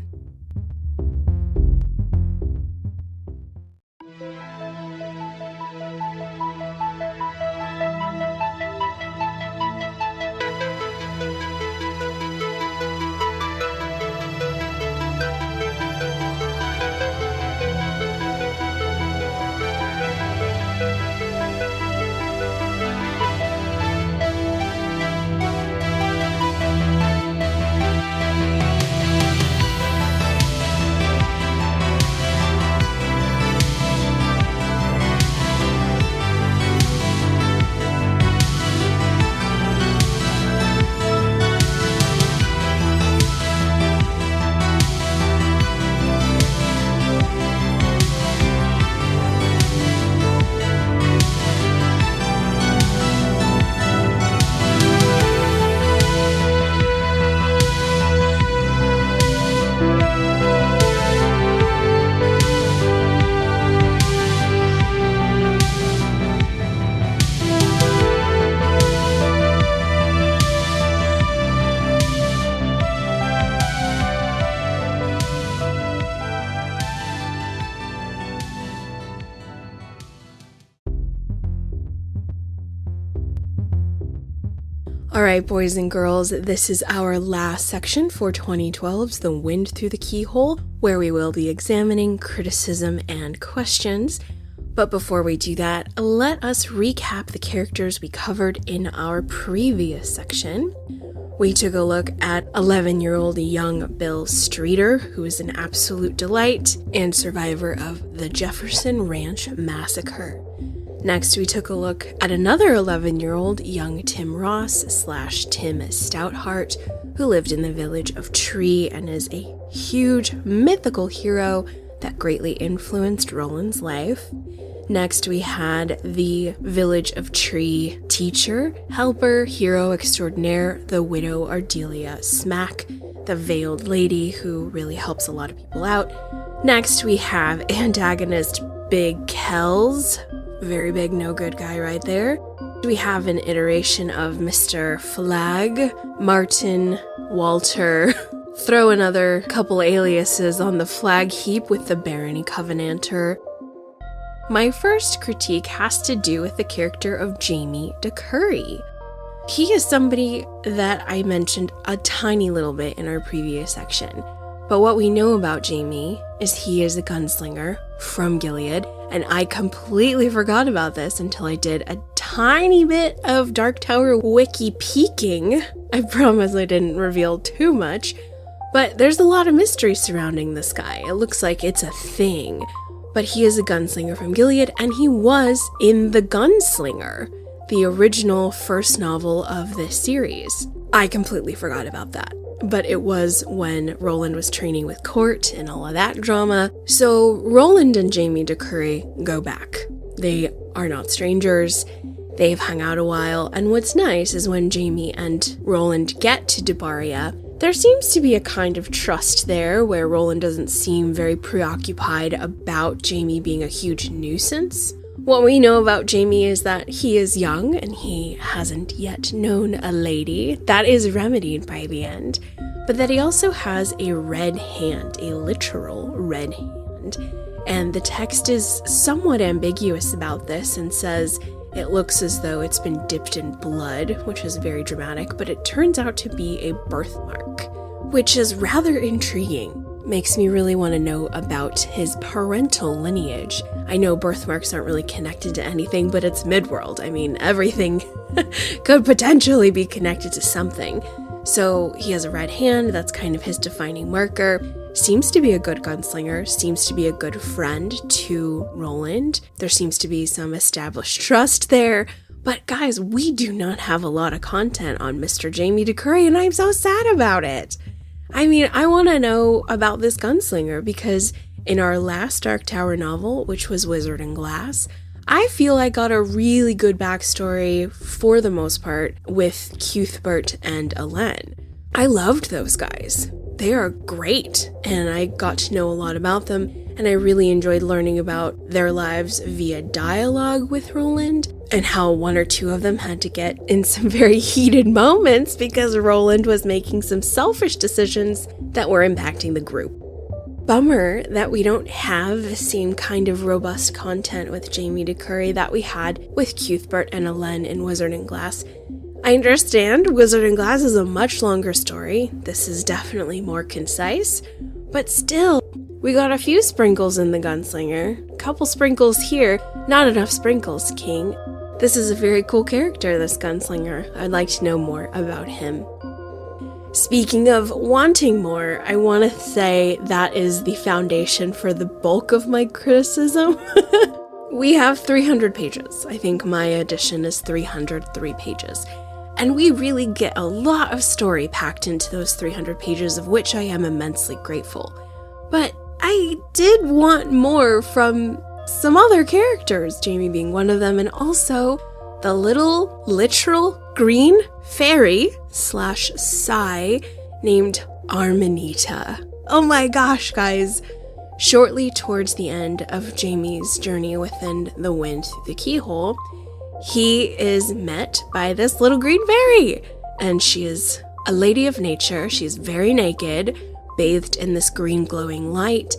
Alright, boys and girls, this is our last section for 2012's The Wind Through the Keyhole, where we will be examining criticism and questions. But before we do that, let us recap the characters we covered in our previous section. We took a look at 11-year-old young Bill Streeter, who is an absolute delight and survivor of the Jefferson Ranch Massacre. Next, we took a look at another 11-year-old young Tim Ross / Tim Stoutheart, who lived in the village of Tree and is a huge mythical hero that greatly influenced Roland's life. Next, we had the village of Tree teacher, helper, hero extraordinaire, the widow Ardelia Smack, the veiled lady who really helps a lot of people out. Next, we have antagonist Big Kells, very big no good guy right there. We have an iteration of Mr. Flag, Martin, Walter. Throw another couple aliases on the flag heap with the Barony Covenanter. My first critique has to do with the character of Jamie DeCurry. He is somebody that I mentioned a tiny little bit in our previous section, but what we know about Jamie is he is a gunslinger from Gilead, and I completely forgot about this until I did a tiny bit of Dark Tower wiki peeking. I promise I didn't reveal too much, but there's a lot of mystery surrounding this guy. It looks like it's a thing. But he is a gunslinger from Gilead, and he was in The Gunslinger, the original first novel of this series. I completely forgot about that. But it was when Roland was training with Court and all of that drama. So Roland and Jamie DeCurry go back. They are not strangers. They've hung out a while, and what's nice is when Jamie and Roland get to Debaria, there seems to be a kind of trust there where Roland doesn't seem very preoccupied about Jamie being a huge nuisance. What we know about Jamie is that he is young and he hasn't yet known a lady. That is remedied by the end. But that he also has a red hand, a literal red hand. And the text is somewhat ambiguous about this and says it looks as though it's been dipped in blood, which is very dramatic, but it turns out to be a birthmark, which is rather intriguing. Makes me really want to know about his parental lineage. I know birthmarks aren't really connected to anything, but it's Midworld. I mean, everything could potentially be connected to something. So he has a red hand, that's kind of his defining marker. Seems to be a good gunslinger, seems to be a good friend to Roland. There seems to be some established trust there. But guys, we do not have a lot of content on Mr. Jamie DeCurry, and I'm so sad about it. I mean, I want to know about this gunslinger because in our last Dark Tower novel, which was Wizard and Glass, I feel I got a really good backstory, for the most part, with Cuthbert and Elen. I loved those guys. They are great, and I got to know a lot about them, and I really enjoyed learning about their lives via dialogue with Roland, and how one or two of them had to get in some very heated moments because Roland was making some selfish decisions that were impacting the group. Bummer that we don't have the same kind of robust content with Jamie DeCurry that we had with Cuthbert and Elen in Wizard and Glass. I understand Wizard and Glass is a much longer story. This is definitely more concise, but still, we got a few sprinkles in the gunslinger. A couple sprinkles here, not enough sprinkles, King. This is a very cool character, this gunslinger. I'd like to know more about him. Speaking of wanting more, I want to say that is the foundation for the bulk of my criticism. We have 300 pages. I think my edition is 303 pages. And we really get a lot of story packed into those 300 pages, of which I am immensely grateful. But I did want more from some other characters, Jamie being one of them, and also the little literal green fairy / Psy named Armanita. Oh my gosh, guys. Shortly towards the end of Jamie's journey within the wind through the keyhole, he is met by this little green fairy, and she is a lady of nature. She's very naked, bathed in this green glowing light,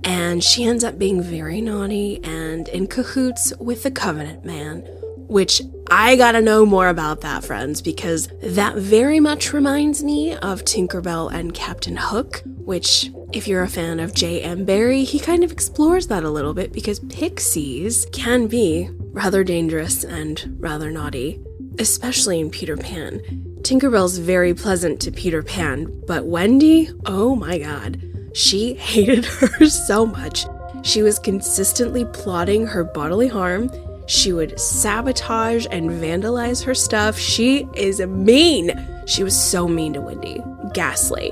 and she ends up being very naughty and in cahoots with the Covenant Man, which I gotta know more about that, friends, because that very much reminds me of Tinkerbell and Captain Hook, which If you're a fan of J.M. Barrie, he kind of explores that a little bit because pixies can be rather dangerous and rather naughty, especially in Peter Pan. Tinkerbell's very pleasant to Peter Pan, but Wendy, oh my god, she hated her so much. She was consistently plotting her bodily harm. She would sabotage and vandalize her stuff. She is mean. She was so mean to Wendy. Ghastly.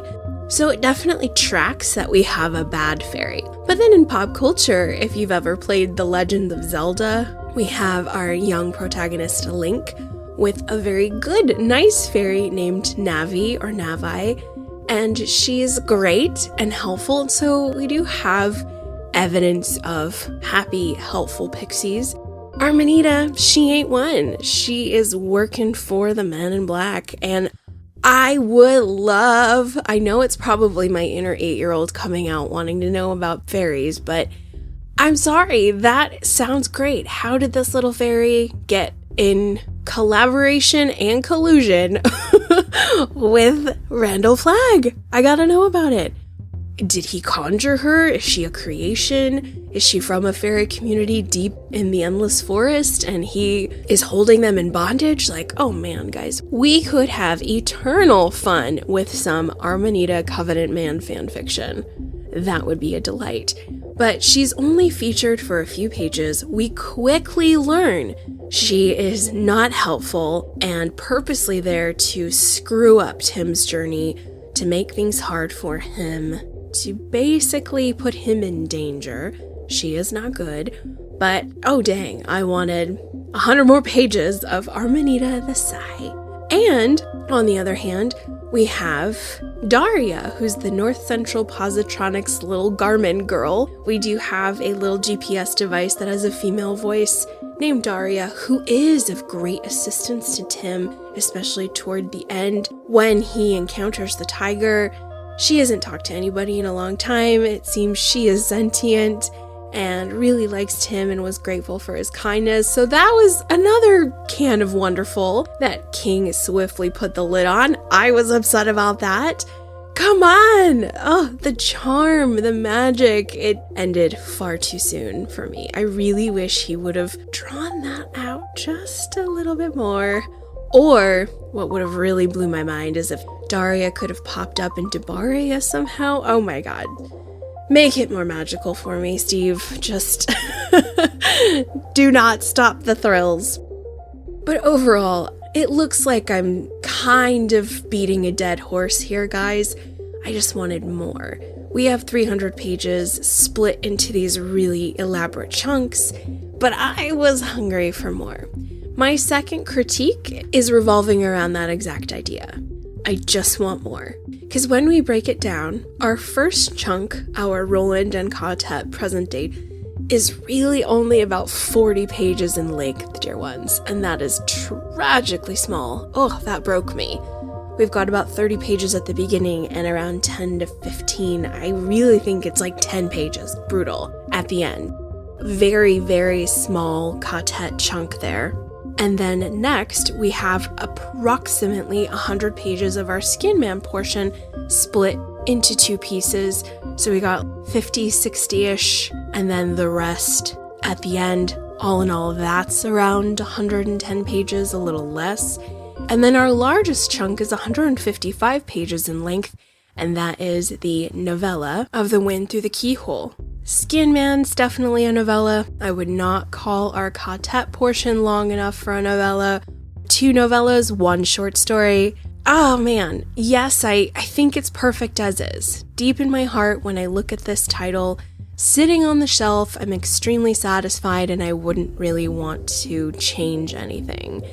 So it definitely tracks that we have a bad fairy. But then in pop culture, if you've ever played The Legend of Zelda, we have our young protagonist Link with a very good, nice fairy named Navi or Navi, and she's great and helpful. So we do have evidence of happy, helpful pixies. Armanita, she ain't one. She is working for the Men in Black, and I would love, I know it's probably my inner 8-year-old coming out wanting to know about fairies, but I'm sorry, that sounds great. How did this little fairy get in collaboration and collusion with Randall Flagg? I gotta know about it. Did he conjure her? Is she a creation? Is she from a fairy community deep in the Endless Forest and he is holding them in bondage? Like, oh man, guys, we could have eternal fun with some Armanita Covenant Man fanfiction. That would be a delight. But she's only featured for a few pages. We quickly learn she is not helpful and purposely there to screw up Tim's journey, to make things hard for him, to basically put him in danger. She is not good, but oh dang, I wanted 100 more pages of Armanita the Psy. And on the other hand, we have Daria, who's the North Central Positronics little Garmin girl. We do have a little GPS device that has a female voice named Daria, who is of great assistance to Tim, especially toward the end when he encounters the tiger. She hasn't talked to anybody in a long time. It seems she is sentient and really likes Tim and was grateful for his kindness. So that was another can of wonderful that King swiftly put the lid on. I was upset about that. Come on! Oh, the charm, the magic. It ended far too soon for me. I really wish he would have drawn that out just a little bit more. Or what would have really blew my mind is if Daria could have popped up in Debaria somehow. Oh my god. Make it more magical for me, Steve. Just do not stop the thrills. But overall, it looks like I'm kind of beating a dead horse here, guys. I just wanted more. We have 300 pages split into these really elaborate chunks, but I was hungry for more. My second critique is revolving around that exact idea. I just want more. Because when we break it down, our first chunk, our Roland and Ka-tet present day, is really only about 40 pages in length, dear ones, and that is tragically small. Oh, that broke me. We've got about 30 pages at the beginning and around 10 to 15. I really think it's like 10 pages, brutal, at the end. Very, very small Ka-tet chunk there. And then next, we have approximately 100 pages of our Skin Man portion split into two pieces. So we got 50, 60-ish, and then the rest at the end. All in all, that's around 110 pages, a little less. And then our largest chunk is 155 pages in length, and that is the novella of The Wind Through the Keyhole. Skin Man's definitely a novella. I would not call our Ka-tet portion long enough for a novella. 2 novellas, 1 short story. Oh man, yes, I think it's perfect as is. Deep in my heart, when I look at this title, sitting on the shelf, I'm extremely satisfied and I wouldn't really want to change anything.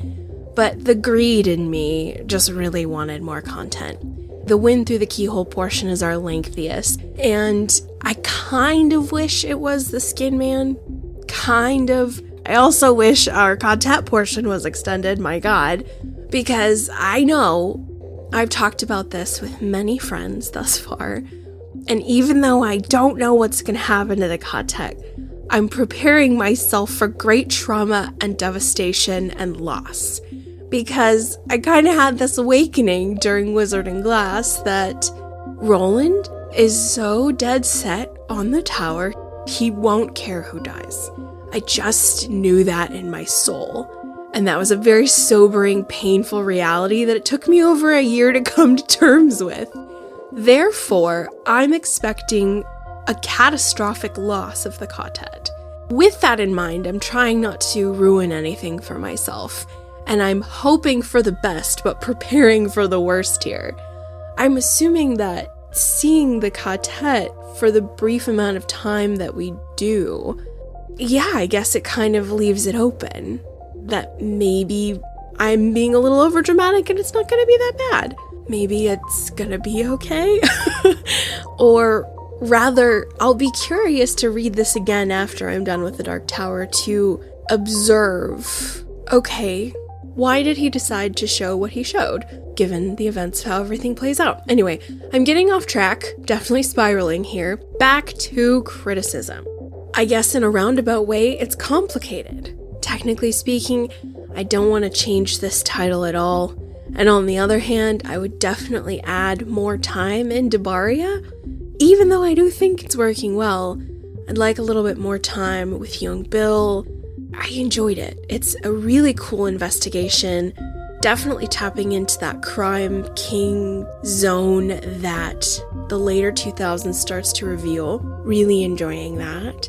But the greed in me just really wanted more content. The Wind Through the Keyhole portion is our lengthiest, and I kind of wish it was the Skin Man. Kind of. I also wish our Ka-tet portion was extended, my god, because I know I've talked about this with many friends thus far, and even though I don't know what's going to happen to the Ka-tet, I'm preparing myself for great trauma and devastation and loss. Because I kind of had this awakening during Wizard and Glass that Roland is so dead set on the tower, he won't care who dies. I just knew that in my soul. And that was a very sobering, painful reality that it took me over a year to come to terms with. Therefore, I'm expecting a catastrophic loss of the Ka-tet. With that in mind, I'm trying not to ruin anything for myself, and I'm hoping for the best, but preparing for the worst here. I'm assuming that seeing the Ka-tet for the brief amount of time that we do, yeah, I guess it kind of leaves it open. That maybe I'm being a little overdramatic and it's not going to be that bad. Maybe it's going to be okay. Or rather, I'll be curious to read this again after I'm done with the Dark Tower to observe, okay, why did he decide to show what he showed, given the events of how everything plays out? Anyway, I'm getting off track, definitely spiraling here. Back to criticism. I guess in a roundabout way, it's complicated. Technically speaking, I don't want to change this title at all. And on the other hand, I would definitely add more time in DeCurry. Even though I do think it's working well, I'd like a little bit more time with young Bill. I enjoyed it. It's a really cool investigation. Definitely tapping into that crime king zone that the later 2000s starts to reveal. Really enjoying that.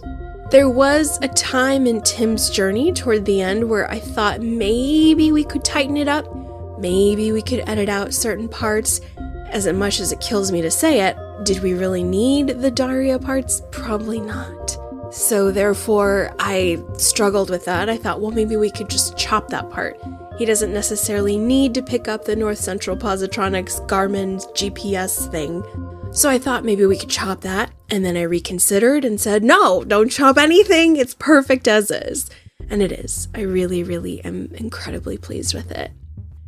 There was a time in Tim's journey toward the end where I thought maybe we could tighten it up. Maybe we could edit out certain parts. As much as it kills me to say it, did we really need the Daria parts? Probably not. So therefore, I struggled with that. I thought, well, maybe we could just chop that part. He doesn't necessarily need to pick up the North Central Positronics Garmin GPS thing. So I thought maybe we could chop that, and then I reconsidered and said, no, don't chop anything. It's perfect as is. And it is. I really, really am incredibly pleased with it.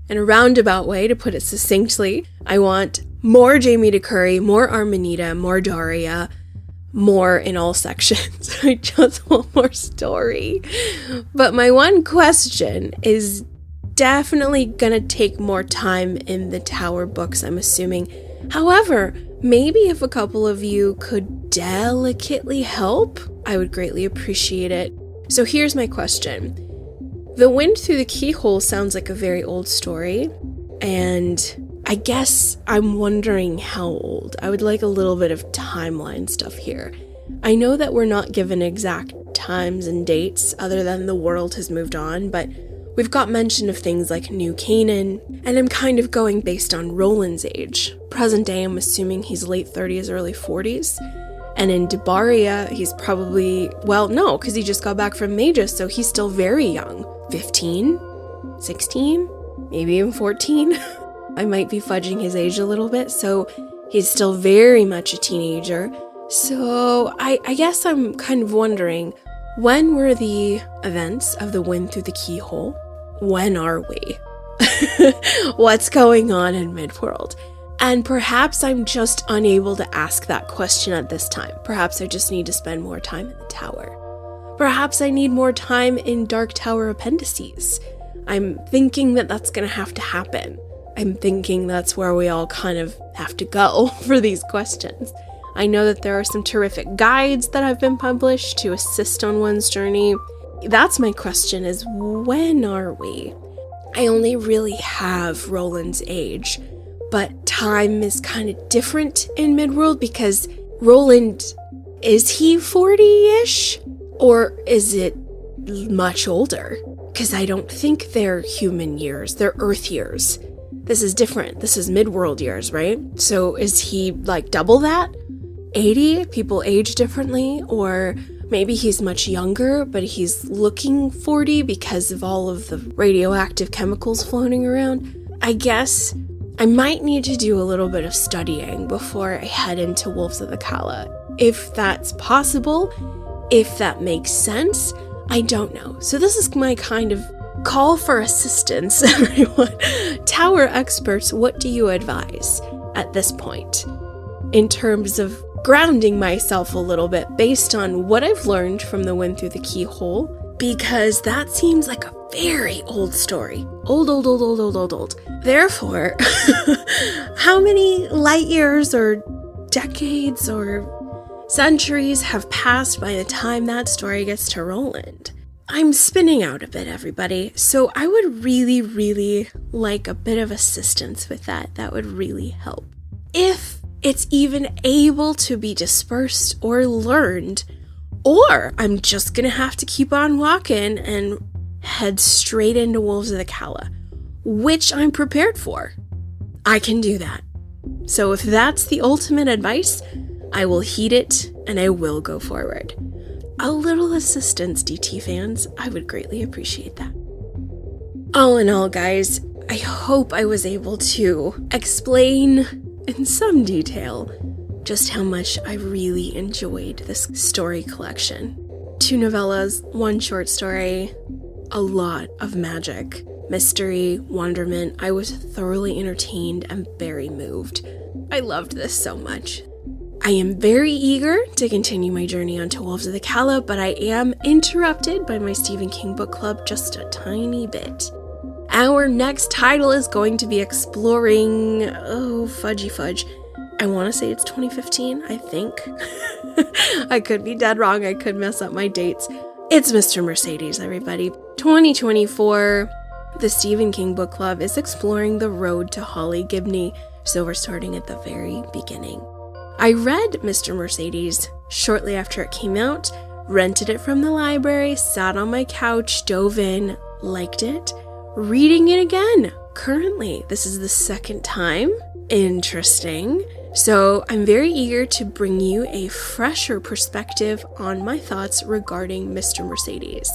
In a roundabout way, to put it succinctly, I want more Jamie DeCurry, more Armanita, more Daria, more in all sections. I just want more story. But my one question is definitely gonna take more time in the Tower books, I'm assuming. However, maybe if a couple of you could delicately help, I would greatly appreciate it. So here's my question. The Wind Through the Keyhole sounds like a very old story, and I guess I'm wondering how old. I would like a little bit of timeline stuff here. I know that we're not given exact times and dates other than the world has moved on, but we've got mention of things like New Canaan, and I'm kind of going based on Roland's age. Present day, I'm assuming he's late 30s, early 40s. And in DeCurry, he's probably, well, no, because he just got back from Magus, so he's still very young. 15? 16? Maybe even 14? I might be fudging his age a little bit, so he's still very much a teenager. So I guess I'm kind of wondering, when were the events of the Wind Through the Keyhole? When are we? What's going on in Midworld? And perhaps I'm just unable to ask that question at this time. Perhaps I just need to spend more time in the tower. Perhaps I need more time in Dark Tower appendices. I'm thinking that that's going to have to happen. I'm thinking that's where we all kind of have to go for these questions. I know that there are some terrific guides that have been published to assist on one's journey. That's my question, is when are we? I only really have Roland's age, but time is kind of different in Midworld because Roland, is he 40-ish? Or is it much older? Because I don't think they're human years, they're Earth years. This is different. This is Midworld years, right? So is he like double that? 80? People age differently? Or maybe he's much younger, but he's looking 40 because of all of the radioactive chemicals floating around? I guess I might need to do a little bit of studying before I head into Wolves of the Kala. If that's possible, if that makes sense, I don't know. So this is my kind of call for assistance, everyone. Tower experts, what do you advise at this point in terms of grounding myself a little bit based on what I've learned from the Wind Through the Keyhole? Because that seems like a very old story. Old. Therefore, how many light years or decades or centuries have passed by the time that story gets to Roland. I'm spinning out a bit, everybody, so I would really, really like a bit of assistance with that. That would really help. If it's even able to be dispersed or learned, or I'm just gonna have to keep on walking and head straight into Wolves of the Calla, which I'm prepared for. I can do that. So if that's the ultimate advice, I will heed it and I will go forward. A little assistance, DT fans, I would greatly appreciate that. All in all, guys, I hope I was able to explain in some detail just how much I really enjoyed this story collection. 2 novellas, 1 short story, a lot of magic, mystery, wonderment. I was thoroughly entertained and very moved. I loved this so much. I am very eager to continue my journey onto Wolves of the Calla, but I am interrupted by my Stephen King book club just a tiny bit. Our next title is going to be exploring, fudge. I want to say it's 2015, I think. I could be dead wrong, I could mess up my dates. It's Mr. Mercedes, everybody. 2024, the Stephen King book club is exploring the road to Holly Gibney, so we're starting at the very beginning. I read Mr. Mercedes shortly after it came out, rented it from the library, sat on my couch, dove in, liked it, reading it again. Currently, this is the 2nd time. Interesting. So I'm very eager to bring you a fresher perspective on my thoughts regarding Mr. Mercedes.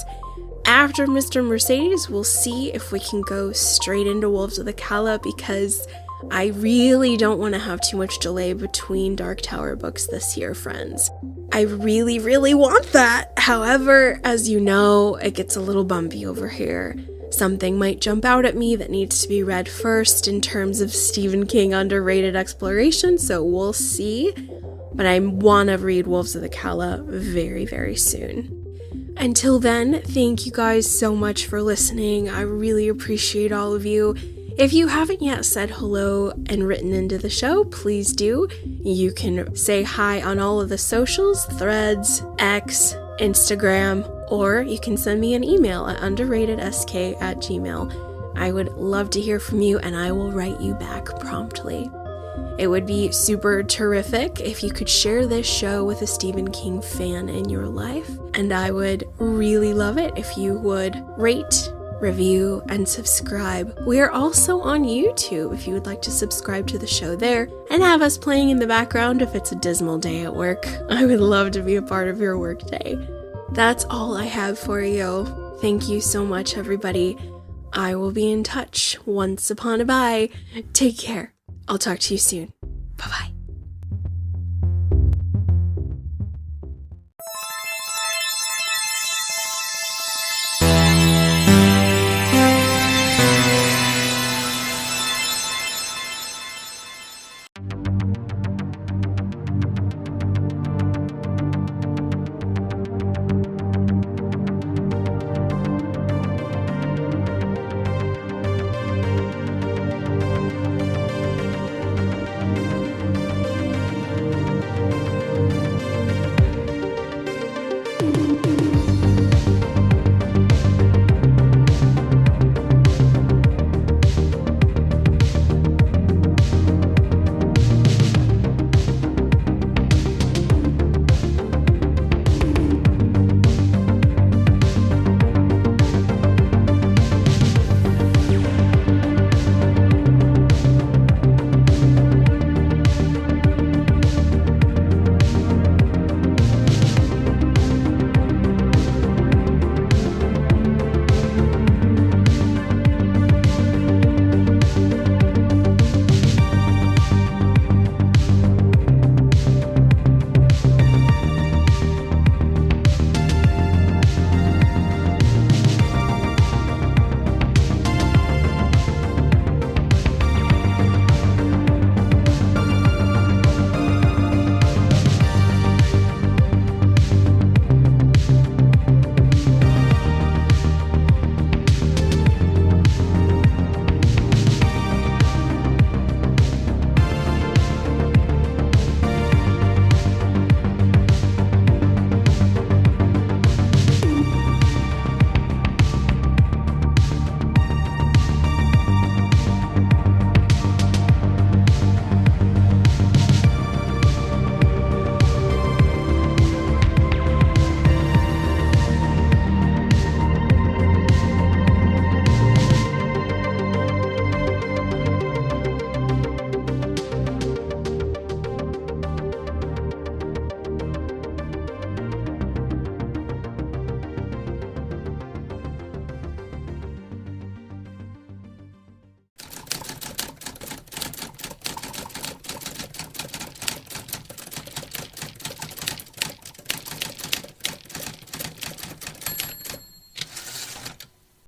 After Mr. Mercedes, we'll see if we can go straight into Wolves of the Calla, because I really don't want to have too much delay between Dark Tower books this year, friends. I really, really want that. However, as you know, it gets a little bumpy over here. Something might jump out at me that needs to be read first in terms of Stephen King underrated exploration, so we'll see. But I want to read Wolves of the Calla very, very soon. Until then, thank you guys so much for listening. I really appreciate all of you. If you haven't yet said hello and written into the show, please do. You can say hi on all of the socials, Threads, X, Instagram, or you can send me an email at underratedsk@gmail.com. I would love to hear from you and I will write you back promptly. It would be super terrific if you could share this show with a Stephen King fan in your life, and I would really love it if you would rate, review, and subscribe. We are also on YouTube if you would like to subscribe to the show there and have us playing in the background if it's a dismal day at work. I would love to be a part of your workday. That's all I have for you. Thank you so much, everybody. I will be in touch once upon a bye. Take care. I'll talk to you soon. Bye-bye.